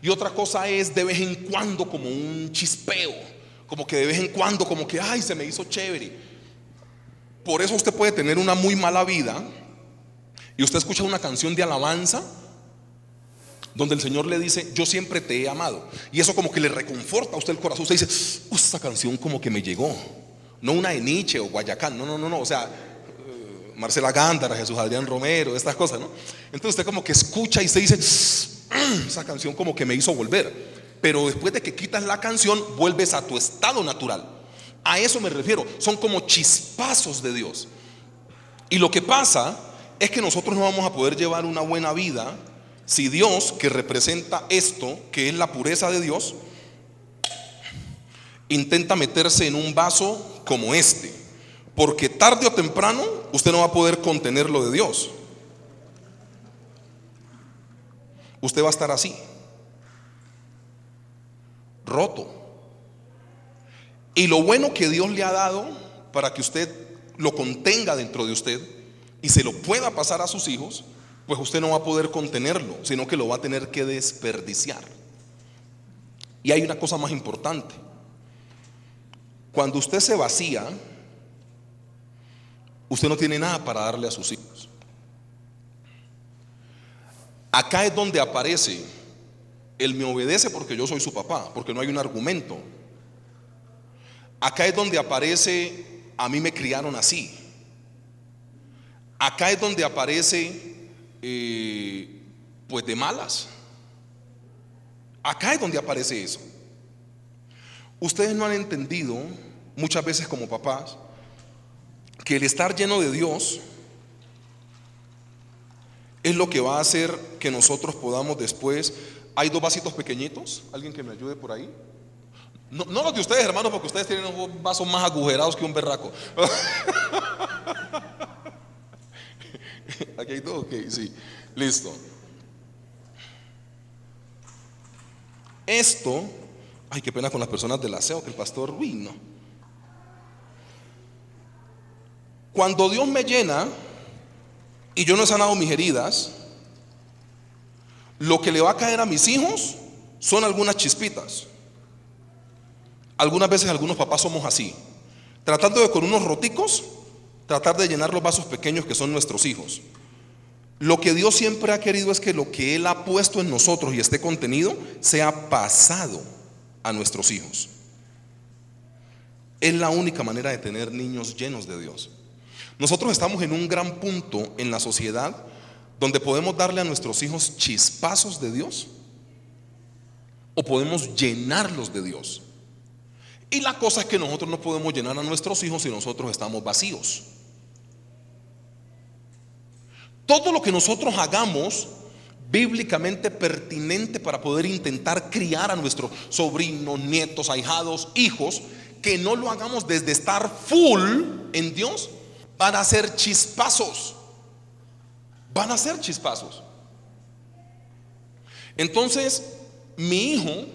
S1: y otra cosa es de vez en cuando como un chispeo, como que de vez en cuando como que ay, se me hizo chévere. Por eso usted puede tener una muy mala vida y usted escucha una canción de alabanza donde el Señor le dice: yo siempre te he amado, y eso como que le reconforta a usted el corazón. Usted dice: esta canción como que me llegó. No una de Nietzsche o Guayacán, no, o sea, Marcela Gándara, Jesús Adrián Romero, estas cosas, ¿no? Entonces usted como que escucha y se dice: esa canción como que me hizo volver. Pero después de que quitas la canción, vuelves a tu estado natural. A eso me refiero, son como chispazos de Dios. Y lo que pasa es que nosotros no vamos a poder llevar una buena vida si Dios, que representa esto, que es la pureza de Dios, intenta meterse en un vaso como este, porque tarde o temprano usted no va a poder contener lo de Dios. Usted va a estar así, roto. Y lo bueno que Dios le ha dado para que usted lo contenga dentro de usted y se lo pueda pasar a sus hijos, pues usted no va a poder contenerlo, sino que lo va a tener que desperdiciar. Y hay una cosa más importante: cuando usted se vacía, usted no tiene nada para darle a sus hijos. Acá es donde aparece el me obedece porque yo soy su papá, porque no hay un argumento. Acá es donde aparece a mí me criaron así. Acá es donde aparece pues de malas. Acá es donde aparece eso. Ustedes no han entendido muchas veces como papás que el estar lleno de Dios es lo que va a hacer que nosotros podamos después. Hay 2 vasitos pequeñitos, alguien que me ayude por ahí. No, no los de ustedes, hermanos, porque ustedes tienen unos vasos más agujerados que un berraco. Aquí hay 2, ok, sí, listo. Esto, ay, qué pena con las personas del aseo, que el pastor, uy, no. Cuando Dios me llena y yo no he sanado mis heridas, lo que le va a caer a mis hijos son algunas chispitas. Algunas veces algunos papás somos así, tratando de con unos roticos tratar de llenar los vasos pequeños que son nuestros hijos. Lo que Dios siempre ha querido es que lo que Él ha puesto en nosotros y esté contenido sea pasado a nuestros hijos. Es la única manera de tener niños llenos de Dios. Nosotros estamos en un gran punto en la sociedad donde podemos darle a nuestros hijos chispazos de Dios o podemos llenarlos de Dios. Y la cosa es que nosotros no podemos llenar a nuestros hijos si nosotros estamos vacíos. Todo lo que nosotros hagamos bíblicamente pertinente para poder intentar criar a nuestros sobrinos, nietos, ahijados, hijos, que no lo hagamos desde estar full en Dios, van a ser chispazos. Van a ser chispazos. Entonces, mi hijo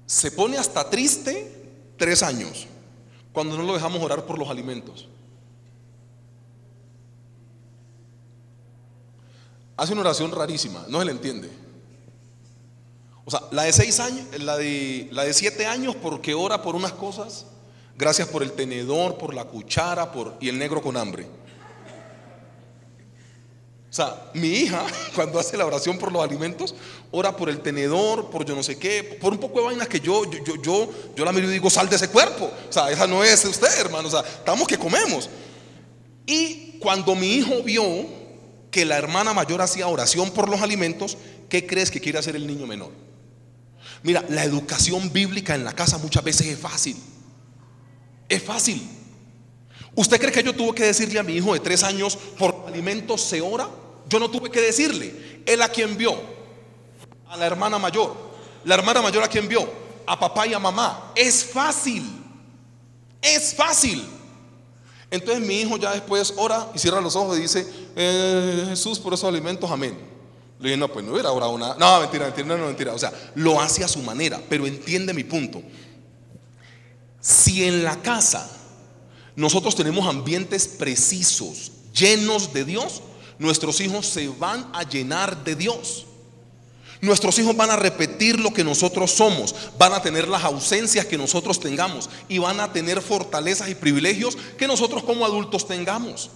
S1: se pone hasta triste 3 años cuando no lo dejamos orar por los alimentos. Hace una oración rarísima, no se le entiende. O sea, la de 6 años, la de 7 años, porque ora por unas cosas. Gracias por el tenedor, por la cuchara, y el negro con hambre. O sea, mi hija, cuando hace la oración por los alimentos, ora por el tenedor, por yo no sé qué, por un poco de vainas que yo la miro y digo, sal de ese cuerpo. O sea, esa no es usted, hermano. O sea, estamos que comemos. Y cuando mi hijo vio que la hermana mayor hacía oración por los alimentos, ¿qué crees que quiere hacer el niño menor? Mira, la educación bíblica en la casa muchas veces es fácil. Es fácil. ¿Usted cree que yo tuve que decirle a mi hijo de 3 años por alimentos se ora? Yo no tuve que decirle. Él a quien vio, a la hermana mayor. La hermana mayor a quien vio, a papá y a mamá. Es fácil. Es fácil. Entonces mi hijo ya después ora y cierra los ojos y dice, Jesús, por esos alimentos, amén. Le dije, no, pues no hubiera orado nada. No, mentira. O sea, lo hace a su manera, pero entiende mi punto. Si en la casa nosotros tenemos ambientes precisos, llenos de Dios, nuestros hijos se van a llenar de Dios. Nuestros hijos van a repetir lo que nosotros somos, van a tener las ausencias que nosotros tengamos y van a tener fortalezas y privilegios que nosotros como adultos tengamos.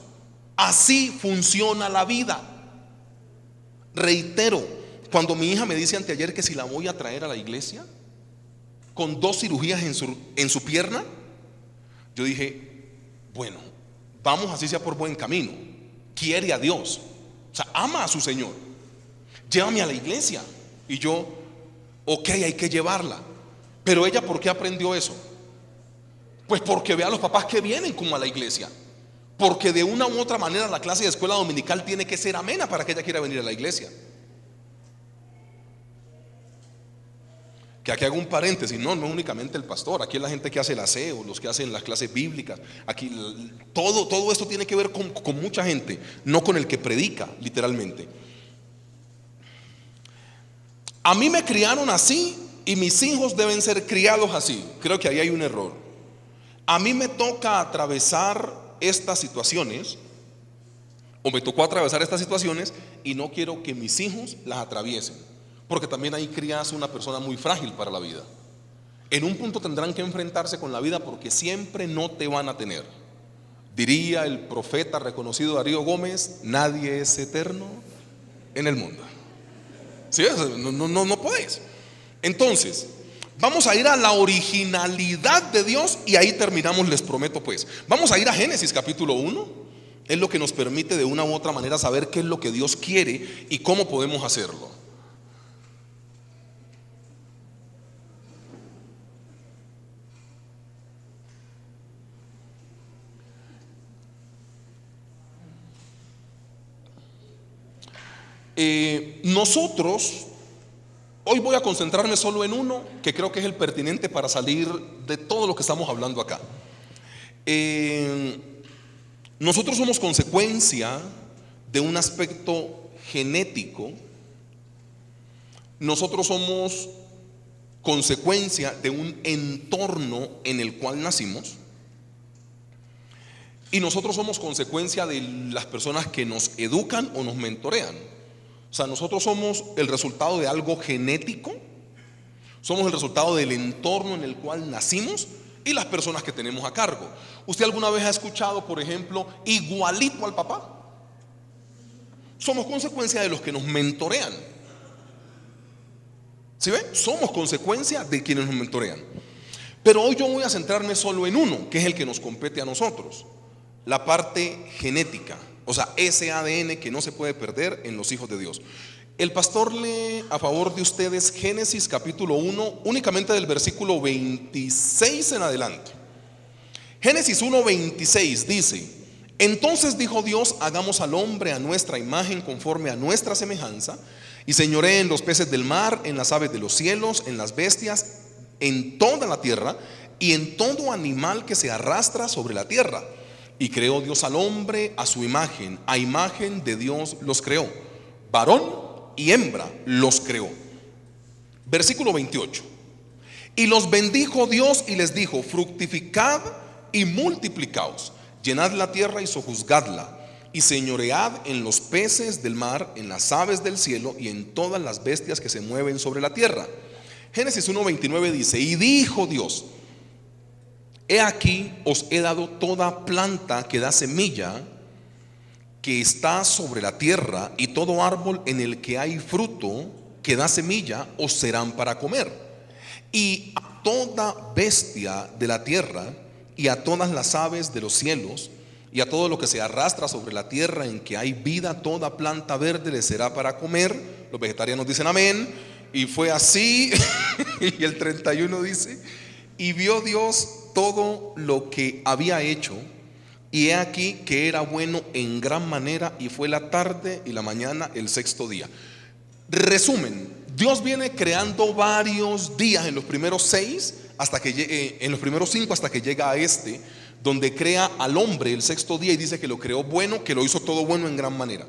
S1: Así funciona la vida. Reitero, cuando mi hija me dice anteayer que si la voy a traer a la iglesia con 2 cirugías en su pierna, yo dije, bueno, vamos así sea por buen camino. Quiere a Dios, o sea, ama a su Señor. Llévame a la iglesia. Y yo, ok, hay que llevarla. Pero ella, ¿por qué aprendió eso? Pues porque ve a los papás que vienen como a la iglesia. Porque de una u otra manera la clase de escuela dominical tiene que ser amena para que ella quiera venir a la iglesia. Que aquí hago un paréntesis, no únicamente el pastor, aquí es la gente que hace el aseo, los que hacen las clases bíblicas, aquí todo esto tiene que ver con mucha gente, no con el que predica, literalmente. A mí me criaron así y mis hijos deben ser criados así. Creo que ahí hay un error. A mí me toca atravesar estas situaciones, o me tocó atravesar estas situaciones, y no quiero que mis hijos las atraviesen, porque también ahí crías una persona muy frágil para la vida. En un punto tendrán que enfrentarse con la vida porque siempre no te van a tener. Diría el profeta reconocido Darío Gómez: nadie es eterno en el mundo. ¿Sí? No puedes. Entonces, vamos a ir a la originalidad de Dios y ahí terminamos, les prometo pues. Vamos a ir a Génesis capítulo 1. Es lo que nos permite de una u otra manera saber qué es lo que Dios quiere y cómo podemos hacerlo. Nosotros, hoy voy a concentrarme solo en uno que creo que es el pertinente para salir de todo lo que estamos hablando acá. Nosotros somos consecuencia de un aspecto genético. Nosotros somos consecuencia de un entorno en el cual nacimos. Y nosotros somos consecuencia de las personas que nos educan o nos mentorean. O sea, nosotros somos el resultado de algo genético, somos el resultado del entorno en el cual nacimos y las personas que tenemos a cargo. ¿Usted alguna vez ha escuchado, por ejemplo, igualito al papá? Somos consecuencia de los que nos mentorean. ¿Sí ve? Somos consecuencia de quienes nos mentorean. Pero hoy yo voy a centrarme solo en uno, que es el que nos compete a nosotros: la parte genética. O sea, ese ADN que no se puede perder en los hijos de Dios. El pastor lee a favor de ustedes Génesis capítulo 1, únicamente del versículo 26 en adelante. Génesis 1:26 dice: entonces dijo Dios: hagamos al hombre a nuestra imagen, conforme a nuestra semejanza, y señoree en los peces del mar, en las aves de los cielos, en las bestias, en toda la tierra, y en todo animal que se arrastra sobre la tierra. Y creó Dios al hombre a su imagen, a imagen de Dios los creó, varón y hembra los creó. Versículo 28. Y los bendijo Dios y les dijo: fructificad y multiplicaos, llenad la tierra y sojuzgadla, y señoread en los peces del mar, en las aves del cielo y en todas las bestias que se mueven sobre la tierra. Génesis 1:29 dice: y dijo Dios: he aquí os he dado toda planta que da semilla que está sobre la tierra, y todo árbol en el que hay fruto que da semilla os serán para comer. Y a toda bestia de la tierra, y a todas las aves de los cielos, y a todo lo que se arrastra sobre la tierra en que hay vida, toda planta verde les será para comer. Los vegetarianos dicen amén. Y fue así. Y el 31 dice: y vio Dios todo lo que había hecho, y he aquí que era bueno en gran manera, y fue la tarde y la mañana el sexto día. Resumen: Dios viene creando varios días en los primeros 6 hasta que en los primeros 5 hasta que llega a este, donde crea al hombre el sexto día y dice que lo creó bueno, que lo hizo todo bueno en gran manera.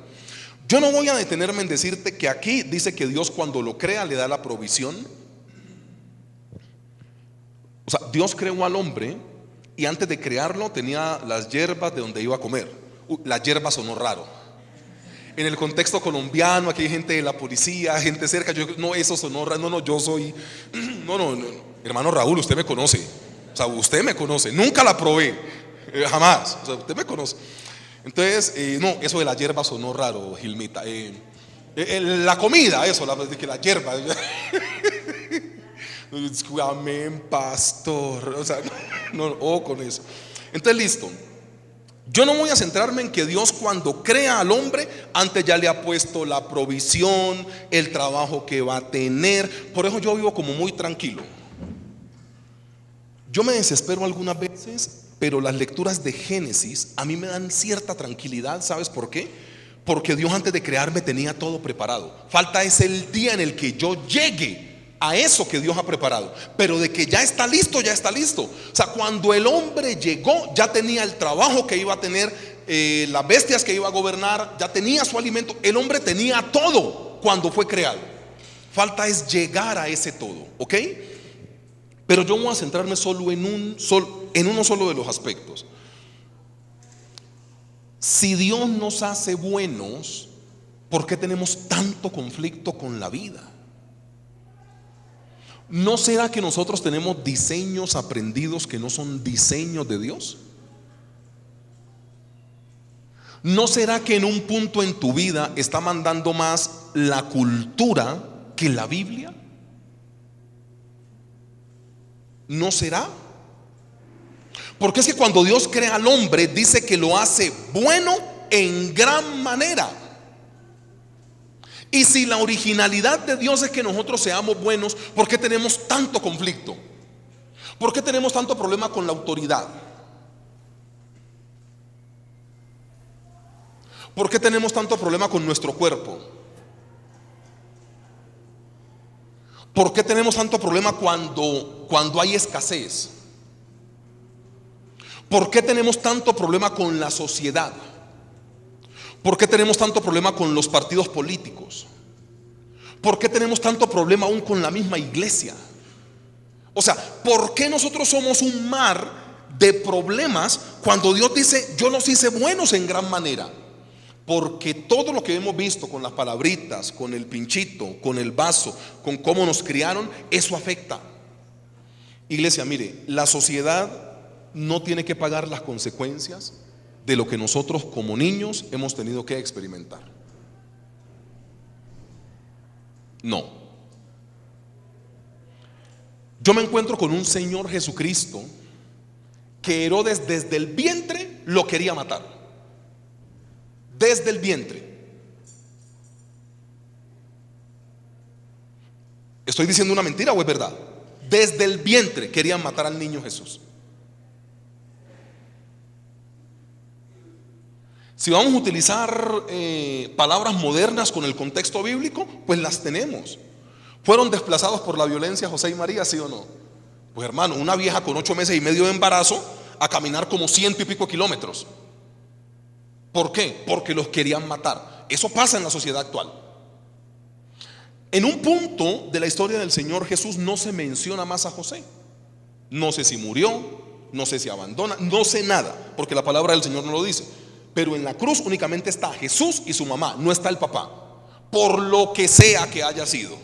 S1: Yo no voy a detenerme en decirte que aquí dice que Dios, cuando lo crea, le da la provisión. O sea, Dios creó al hombre y antes de crearlo tenía las hierbas de donde iba a comer. Las hierbas sonó raro. En el contexto colombiano, aquí hay gente de la policía, gente cerca. No, eso sonó raro. No, yo soy. No. Hermano Raúl, usted me conoce. O sea, usted me conoce. Nunca la probé. Jamás. O sea, usted me conoce. Entonces, no, eso de la hierba sonó raro, Gilmita. La comida, eso, la hierba. Amén, pastor. O sea, no, con eso. Entonces, listo. Yo no voy a centrarme en que Dios, cuando crea al hombre, antes ya le ha puesto la provisión, el trabajo que va a tener. Por eso yo vivo como muy tranquilo. Yo me desespero algunas veces pero las lecturas de Génesis a mí me dan cierta tranquilidad. ¿Sabes por qué? Porque Dios antes de crearme tenía todo preparado. Falta es el día en el que yo llegue a eso que Dios ha preparado. Pero de que ya está listo, ya está listo. O sea, cuando el hombre llegó, ya tenía el trabajo que iba a tener, las bestias que iba a gobernar, ya tenía su alimento. El hombre tenía todo cuando fue creado. Falta es llegar a ese todo, ¿ok? Pero yo voy a centrarme solo en uno solo de los aspectos. Si Dios nos hace buenos, ¿por qué tenemos tanto conflicto con la vida? ¿No será que nosotros tenemos diseños aprendidos que no son diseños de Dios? ¿No será que en un punto en tu vida está mandando más la cultura que la Biblia? ¿No será? Porque es que cuando Dios crea al hombre, dice que lo hace bueno en gran manera. Y si la originalidad de Dios es que nosotros seamos buenos, ¿por qué tenemos tanto conflicto? ¿Por qué tenemos tanto problema con la autoridad? ¿Por qué tenemos tanto problema con nuestro cuerpo? ¿Por qué tenemos tanto problema cuando hay escasez? ¿Por qué tenemos tanto problema con la sociedad? ¿Por qué tenemos tanto problema con los partidos políticos? ¿Por qué tenemos tanto problema aún con la misma iglesia? O sea, ¿por qué nosotros somos un mar de problemas cuando Dios dice, yo los hice buenos en gran manera? Porque todo lo que hemos visto con las palabritas, con el pinchito, con el vaso, con cómo nos criaron, eso afecta. Iglesia, mire, la sociedad no tiene que pagar las consecuencias de lo que nosotros como niños hemos tenido que experimentar. No. Yo me encuentro con un Señor Jesucristo que Herodes desde el vientre lo quería matar. Desde el vientre. ¿Estoy diciendo una mentira o es verdad? Desde el vientre querían matar al niño Jesús. Si vamos a utilizar palabras modernas con el contexto bíblico, pues las tenemos. ¿Fueron desplazados por la violencia José y María, sí o no? Pues hermano, una vieja con 8 meses y medio de embarazo a caminar como 100 y pico kilómetros. ¿Por qué? Porque los querían matar. Eso pasa en la sociedad actual. En un punto de la historia del Señor Jesús no se menciona más a José. No sé si murió, no sé si abandona, no sé nada, porque la palabra del Señor no lo dice. Pero en la cruz únicamente está Jesús y su mamá, no está el papá, por lo que sea que haya sido.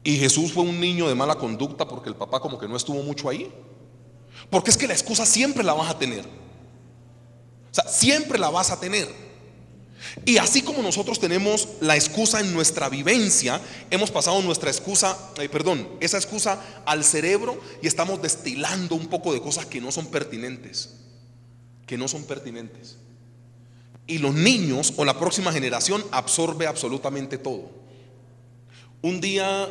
S1: Y Jesús fue un niño de mala conducta porque el papá como que no estuvo mucho ahí. Porque es que la excusa siempre la vas a tener. O sea, siempre la vas a tener. Y así como nosotros tenemos la excusa en nuestra vivencia, hemos pasado esa excusa al cerebro y estamos destilando un poco de cosas que no son pertinentes. Que no son pertinentes. Y los niños o la próxima generación absorbe absolutamente todo. Un día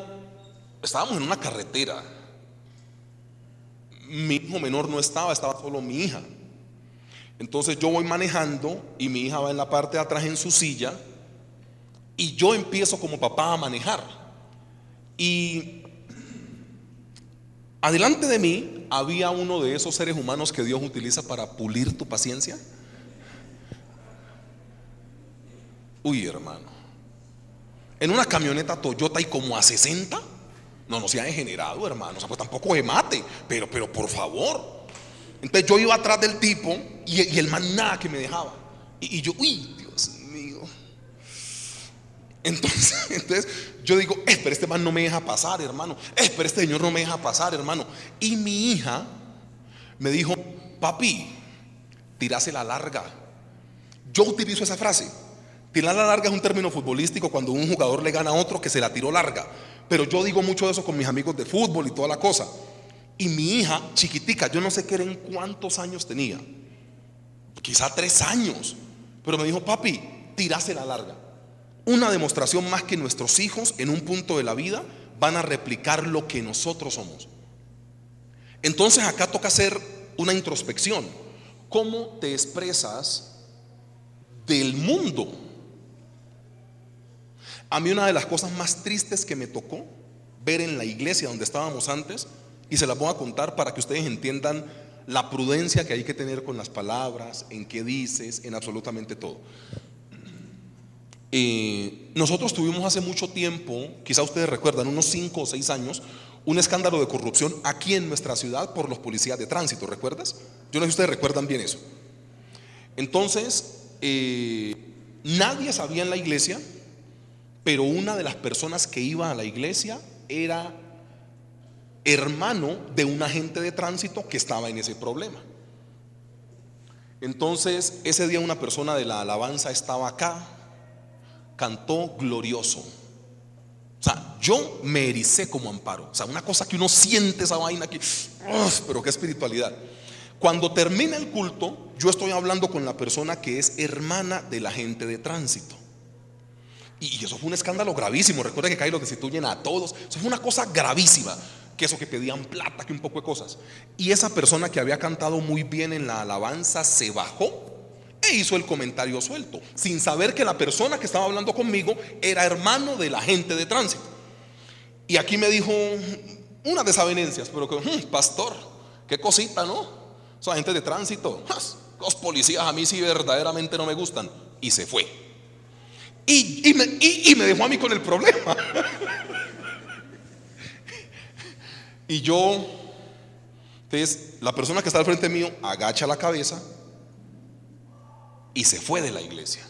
S1: estábamos en una carretera. Mi hijo menor no estaba solo mi hija. Entonces yo voy manejando y mi hija va en la parte de atrás en su silla y yo empiezo como papá a manejar. Y adelante de mí había uno de esos seres humanos que Dios utiliza para pulir tu paciencia. Uy, hermano, en una camioneta Toyota y como a 60. No se ha degenerado, hermano. O sea, pues tampoco se mate, pero por favor. Entonces yo iba atrás del tipo y el man nada que me dejaba. Y yo, uy, Dios mío. Entonces yo digo, pero este man no me deja pasar, hermano. Pero este señor no me deja pasar, hermano. Y mi hija me dijo, papi, tirase la larga. Yo utilizo esa frase. Tirar la larga es un término futbolístico cuando un jugador le gana a otro que se la tiró larga. Pero yo digo mucho de eso con mis amigos de fútbol y toda la cosa. Y mi hija chiquitica, yo no sé qué eran, cuántos años tenía, quizá 3 años, pero me dijo, papi, tirase la larga. Una demostración más que nuestros hijos en un punto de la vida van a replicar lo que nosotros somos. Entonces acá toca hacer una introspección. ¿Cómo te expresas del mundo? A mí una de las cosas más tristes que me tocó ver en la iglesia donde estábamos antes, y se las voy a contar para que ustedes entiendan la prudencia que hay que tener con las palabras, en qué dices, en absolutamente todo. Nosotros tuvimos hace mucho tiempo, quizá ustedes recuerdan, unos 5 o 6 años, un escándalo de corrupción aquí en nuestra ciudad por los policías de tránsito, ¿recuerdas? Yo no sé si ustedes recuerdan bien eso. Entonces, nadie sabía en la iglesia, pero una de las personas que iba a la iglesia era hermano de un agente de tránsito que estaba en ese problema. Entonces, ese día una persona de la alabanza estaba acá, cantó glorioso. O sea, yo me ericé como Amparo. O sea, una cosa que uno siente esa vaina aquí. Pero qué espiritualidad. Cuando termina el culto, yo estoy hablando con la persona que es hermana del agente de tránsito. Y eso fue un escándalo gravísimo. Recuerda que acá lo destituyen a todos. Eso fue una cosa gravísima. Que eso que pedían plata, que un poco de cosas. Y esa persona que había cantado muy bien en la alabanza se bajó e hizo el comentario suelto, sin saber que la persona que estaba hablando conmigo era hermano del agente de tránsito. Y aquí me dijo unas desavenencias, pero que, pastor, qué cosita, ¿no? Esos agentes de tránsito, los policías a mí sí verdaderamente no me gustan. Y se fue. Y me dejó a mí con el problema. Y yo, entonces, la persona que está al frente mío agacha la cabeza y se fue de la iglesia.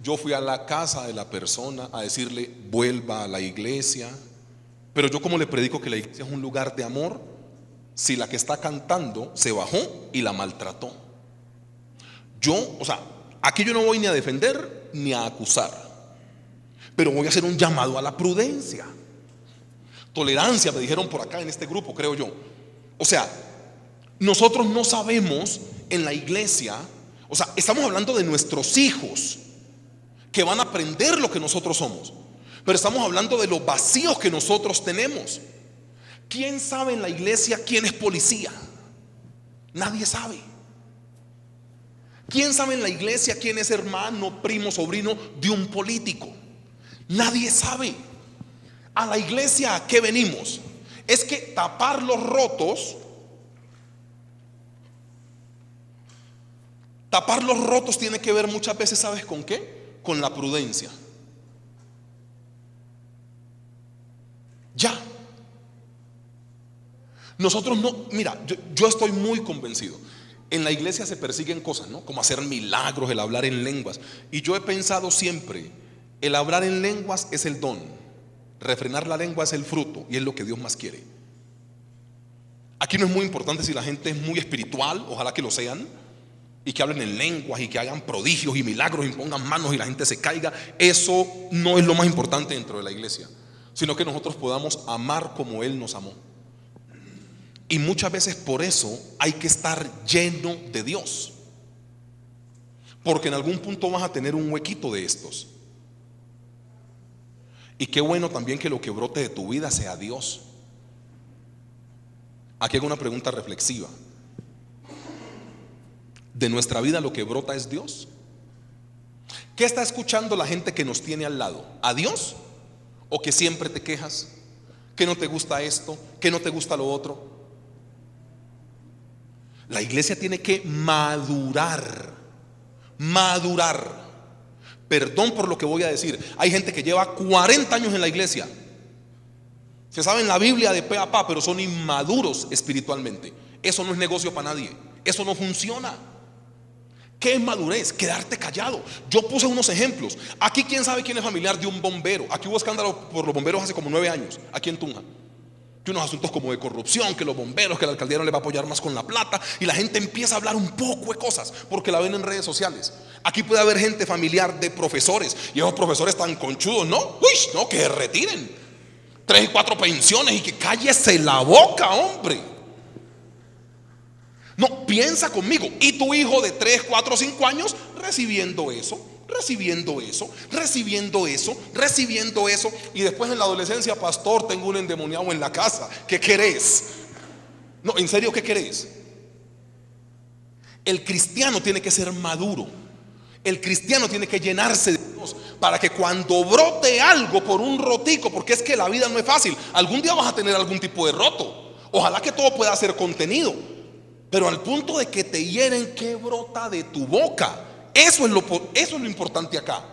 S1: Yo fui a la casa de la persona a decirle vuelva a la iglesia, pero yo como le predico que la iglesia es un lugar de amor, si la que está cantando se bajó y la maltrató. Aquí yo no voy ni a defender ni a acusar, pero voy a hacer un llamado a la prudencia. Tolerancia, me dijeron por acá en este grupo, creo yo. O sea, nosotros no sabemos en la iglesia, estamos hablando de nuestros hijos que van a aprender lo que nosotros somos, pero estamos hablando de los vacíos que nosotros tenemos. ¿Quién sabe en la iglesia quién es policía? Nadie sabe. ¿Quién sabe en la iglesia quién es hermano, primo, sobrino de un político? Nadie sabe. A la iglesia, ¿a qué venimos? Es que tapar los rotos. Tapar los rotos tiene que ver muchas veces, ¿sabes con qué? Con la prudencia. Ya. Nosotros no, mira, yo estoy muy convencido. En la iglesia se persiguen cosas, ¿no? Como hacer milagros, el hablar en lenguas. Y yo he pensado siempre, el hablar en lenguas es el don. Refrenar la lengua es el fruto y es lo que Dios más quiere. Aquí no es muy importante si la gente es muy espiritual, ojalá que lo sean, y que hablen en lenguas y que hagan prodigios y milagros y pongan manos y la gente se caiga. Eso no es lo más importante dentro de la iglesia, sino que nosotros podamos amar como Él nos amó. Y muchas veces por eso hay que estar lleno de Dios, porque en algún punto vas a tener un huequito de estos. Y qué bueno también que lo que brote de tu vida sea Dios. Aquí hago una pregunta reflexiva. ¿De nuestra vida lo que brota es Dios? ¿Qué está escuchando la gente que nos tiene al lado? ¿A Dios? ¿O que siempre te quejas? ¿Que no te gusta esto? ¿Que no te gusta lo otro? La iglesia tiene que madurar. Madurar. Perdón por lo que voy a decir. Hay gente que lleva 40 años en la iglesia, se saben la Biblia de pe a pa, pero son inmaduros espiritualmente. Eso no es negocio para nadie. Eso no funciona. ¿Qué es madurez? Quedarte callado. Yo puse unos ejemplos. Aquí, ¿quién sabe quién es familiar de un bombero? Aquí hubo escándalo por los bomberos hace como 9 años, aquí en Tunja. Que unos asuntos como de corrupción, que los bomberos, que la alcaldía no le va a apoyar más con la plata, y la gente empieza a hablar un poco de cosas porque la ven en redes sociales. Aquí puede haber gente familiar de profesores, y esos profesores tan conchudos, ¿no? Uy, no, que se retiren 3 y 4 pensiones y que cállese la boca, hombre. No, piensa conmigo. Y tu hijo de 3, 4, 5 años recibiendo eso. recibiendo eso, recibiendo eso, recibiendo eso. Y después en la adolescencia, pastor, tengo un endemoniado en la casa. ¿Qué querés? No, en serio, ¿qué querés? El cristiano tiene que ser maduro. El cristiano tiene que llenarse de Dios para que cuando brote algo por un rotico, porque es que la vida no es fácil, algún día vas a tener algún tipo de roto. Ojalá que todo pueda ser contenido, pero al punto de que te hieren, ¿qué brota de tu boca? Eso es lo importante acá.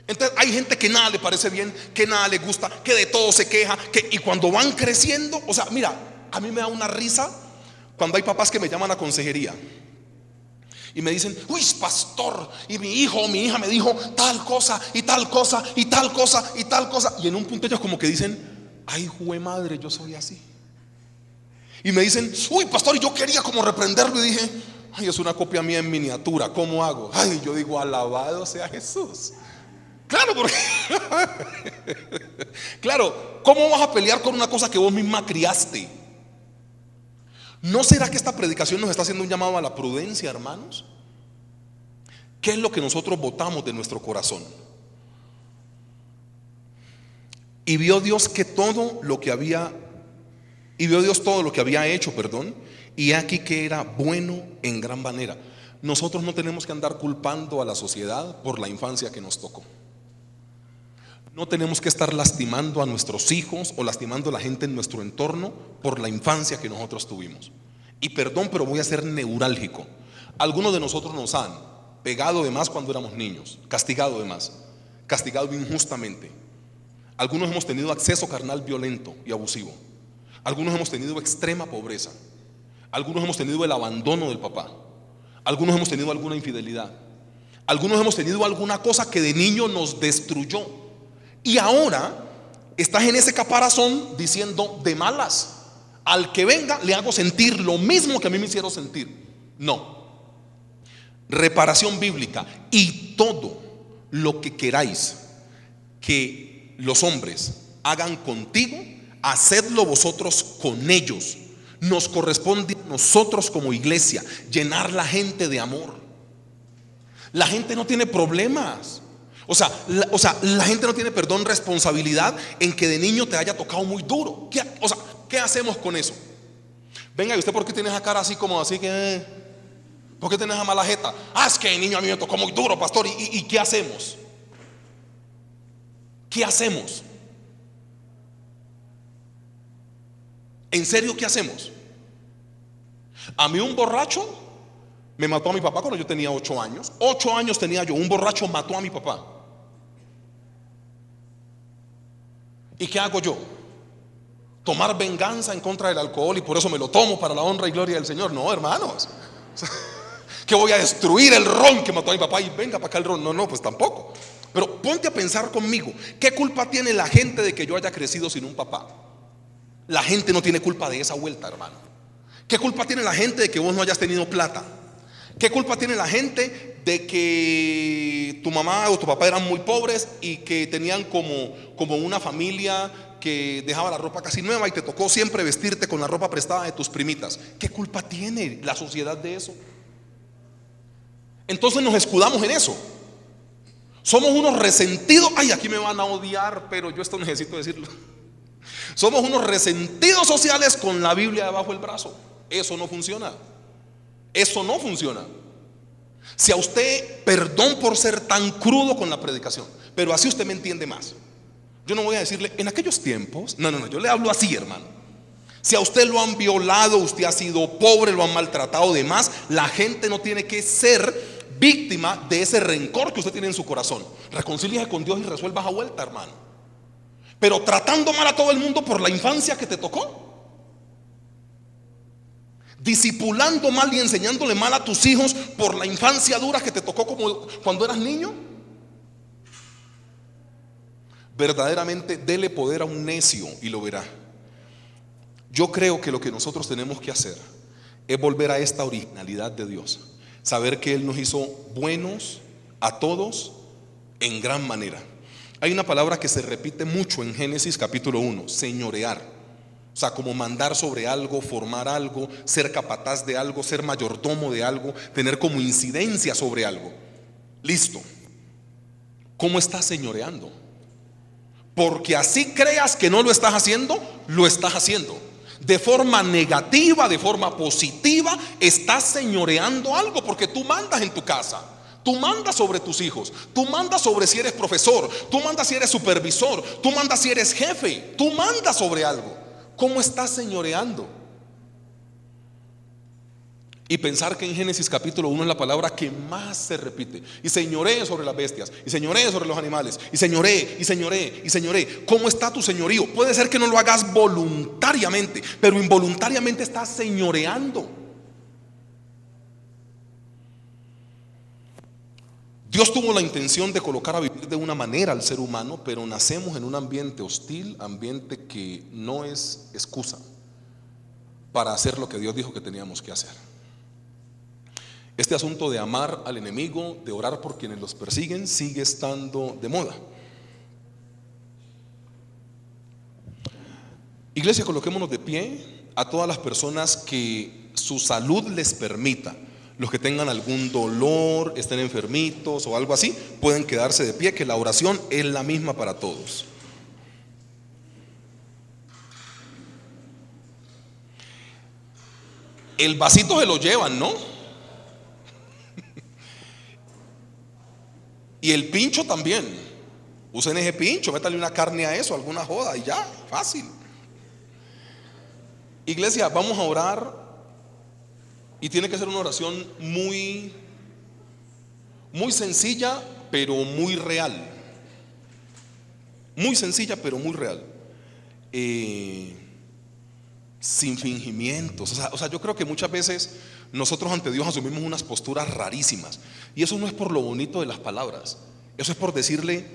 S1: Entonces hay gente que nada le parece bien, que nada le gusta, que de todo se queja, y cuando van creciendo, o sea, mira, a mí me da una risa cuando hay papás que me llaman a consejería y me dicen: uy, pastor, y mi hijo o mi hija me dijo tal cosa y tal cosa y tal cosa y tal cosa. Y en un punto ellos como que dicen: ay, jue madre, yo soy así. Y me dicen: uy, pastor, y yo quería como reprenderlo, y dije: ay, es una copia mía en miniatura, ¿cómo hago? Ay, yo digo: alabado sea Jesús. Claro, porque claro, ¿cómo vas a pelear con una cosa que vos misma criaste? ¿No será que esta predicación nos está haciendo un llamado a la prudencia, hermanos? ¿Qué es lo que nosotros votamos de nuestro corazón? Y vio Dios todo lo que había hecho, y aquí que era bueno en gran manera. Nosotros no tenemos que andar culpando a la sociedad por la infancia que nos tocó. No tenemos que estar lastimando a nuestros hijos o lastimando a la gente en nuestro entorno por la infancia que nosotros tuvimos. Y perdón, pero voy a ser neurálgico. Algunos de nosotros nos han pegado de más cuando éramos niños, castigado de más, castigado injustamente. Algunos hemos tenido acceso carnal violento y abusivo. Algunos hemos tenido extrema pobreza. Algunos hemos tenido el abandono del papá. Algunos hemos tenido alguna infidelidad. Algunos hemos tenido alguna cosa que de niño nos destruyó. Y ahora estás en ese caparazón diciendo: de malas, al que venga le hago sentir lo mismo que a mí me hicieron sentir. No. Reparación bíblica. Y todo lo que queráis que los hombres hagan contigo, hacedlo vosotros con ellos. Nos corresponde a nosotros como iglesia llenar la gente de amor. La gente no tiene problemas. O sea, la gente no tiene, responsabilidad en que de niño te haya tocado muy duro. ¿Qué hacemos con eso? Venga, ¿y usted por qué tiene esa cara así como así que? ¿Por qué tiene esa mala jeta? Ah, es que de niño a mí me tocó muy duro, pastor. ¿Y qué hacemos? ¿Qué hacemos? ¿En serio qué hacemos? A mí un borracho me mató a mi papá cuando yo tenía 8 años. 8 años tenía yo. Un borracho mató a mi papá. ¿Y qué hago yo? ¿Tomar venganza en contra del alcohol y por eso me lo tomo para la honra y gloria del Señor? No, hermanos. Que voy a destruir el ron que mató a mi papá y venga para acá el ron. No, pues tampoco. Pero ponte a pensar conmigo: ¿qué culpa tiene la gente de que yo haya crecido sin un papá? La gente no tiene culpa de esa vuelta, hermano. ¿Qué culpa tiene la gente de que vos no hayas tenido plata? ¿Qué culpa tiene la gente de que tu mamá o tu papá eran muy pobres y que tenían como una familia que dejaba la ropa casi nueva y te tocó siempre vestirte con la ropa prestada de tus primitas? ¿Qué culpa tiene la sociedad de eso? Entonces nos escudamos en eso. Somos unos resentidos. Ay, aquí me van a odiar, pero yo esto necesito decirlo. Somos unos resentidos sociales con la Biblia debajo del brazo. Eso no funciona. Eso no funciona. Si a usted, perdón por ser tan crudo con la predicación, pero así usted me entiende más. Yo no voy a decirle en aquellos tiempos. No, yo le hablo así, hermano. Si a usted lo han violado, usted ha sido pobre, lo han maltratado de más, la gente no tiene que ser víctima de ese rencor que usted tiene en su corazón. Reconcíliese con Dios y resuelva esa vuelta, hermano. Pero tratando mal a todo el mundo por la infancia que te tocó, discipulando mal y enseñándole mal a tus hijos por la infancia dura que te tocó como cuando eras niño. Verdaderamente dele poder a un necio y lo verá. Yo creo que lo que nosotros tenemos que hacer es volver a esta originalidad de Dios. Saber que Él nos hizo buenos a todos en gran manera. Hay una palabra que se repite mucho en Génesis capítulo 1: señorear. O sea, como mandar sobre algo, formar algo, ser capataz de algo, ser mayordomo de algo, tener como incidencia sobre algo. Listo. ¿Cómo estás señoreando? Porque así creas que no lo estás haciendo, lo estás haciendo. De forma negativa, de forma positiva, estás señoreando algo, porque tú mandas en tu casa. Tú mandas sobre tus hijos, tú mandas sobre si eres profesor, tú mandas si eres supervisor, tú mandas si eres jefe, tú mandas sobre algo. ¿Cómo estás señoreando? Y pensar que en Génesis capítulo 1 es la palabra que más se repite. Y señoree sobre las bestias, y señoree sobre los animales, y señoree, y señoree, y señoree. ¿Cómo está tu señorío? Puede ser que no lo hagas voluntariamente, pero involuntariamente estás señoreando. Dios tuvo la intención de colocar a vivir de una manera al ser humano, pero nacemos en un ambiente hostil, ambiente que no es excusa para hacer lo que Dios dijo que teníamos que hacer. Este asunto de amar al enemigo, de orar por quienes los persiguen, sigue estando de moda. Iglesia, coloquémonos de pie a todas las personas que su salud les permita. Los que tengan algún dolor, estén enfermitos o algo así, pueden quedarse de pie, que la oración es la misma para todos. El vasito se lo llevan, ¿no? Y el pincho también. Usen ese pincho, métale una carne a eso, alguna joda y ya, fácil. Iglesia, vamos a orar. Y tiene que ser una oración muy sencilla, pero muy real. Muy sencilla, pero muy real. Sin fingimientos. O sea, yo creo que muchas veces nosotros ante Dios asumimos unas posturas rarísimas. Y eso no es por lo bonito de las palabras. Eso es por decirle,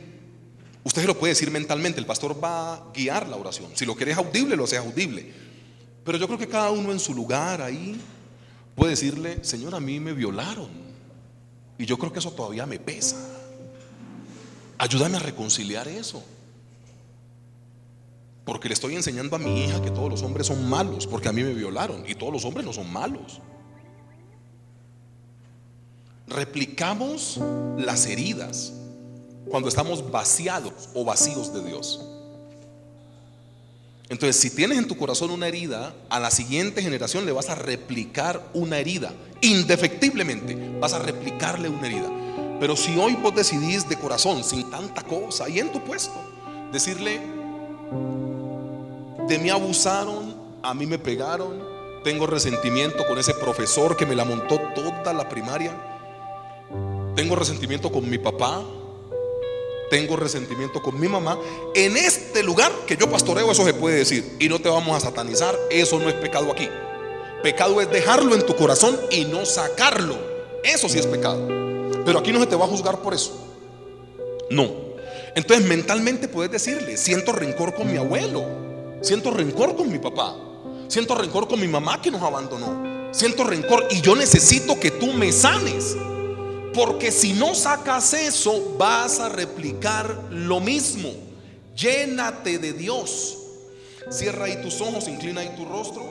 S1: usted se lo puede decir mentalmente, el pastor va a guiar la oración. Si lo querés audible, lo haces audible. Pero yo creo que cada uno en su lugar ahí puede decirle, Señor, a mí me violaron y yo creo que eso todavía me pesa. Ayúdame a reconciliar eso, porque le estoy enseñando a mi hija que todos los hombres son malos, porque a mí me violaron y todos los hombres no son malos. Replicamos las heridas cuando estamos vaciados o vacíos de Dios. Entonces, si tienes en tu corazón una herida, a la siguiente generación le vas a replicar una herida, indefectiblemente vas a replicarle una herida. Pero si hoy vos decidís de corazón, sin tanta cosa, y en tu puesto, decirle, de mí abusaron, a mí me pegaron, tengo resentimiento con ese profesor que me la montó toda la primaria, tengo resentimiento con mi papá, tengo resentimiento con mi mamá. En este lugar que yo pastoreo, eso se puede decir, y no te vamos a satanizar. Eso no es pecado aquí. Pecado es dejarlo en tu corazón y no sacarlo. Eso sí es pecado. Pero aquí no se te va a juzgar por eso. No. Entonces mentalmente puedes decirle, siento rencor con mi abuelo, siento rencor con mi papá, siento rencor con mi mamá que nos abandonó, siento rencor y yo necesito que tú me sanes. Porque si no sacas eso, vas a replicar lo mismo. Llénate de Dios. Cierra ahí tus ojos, inclina ahí tu rostro.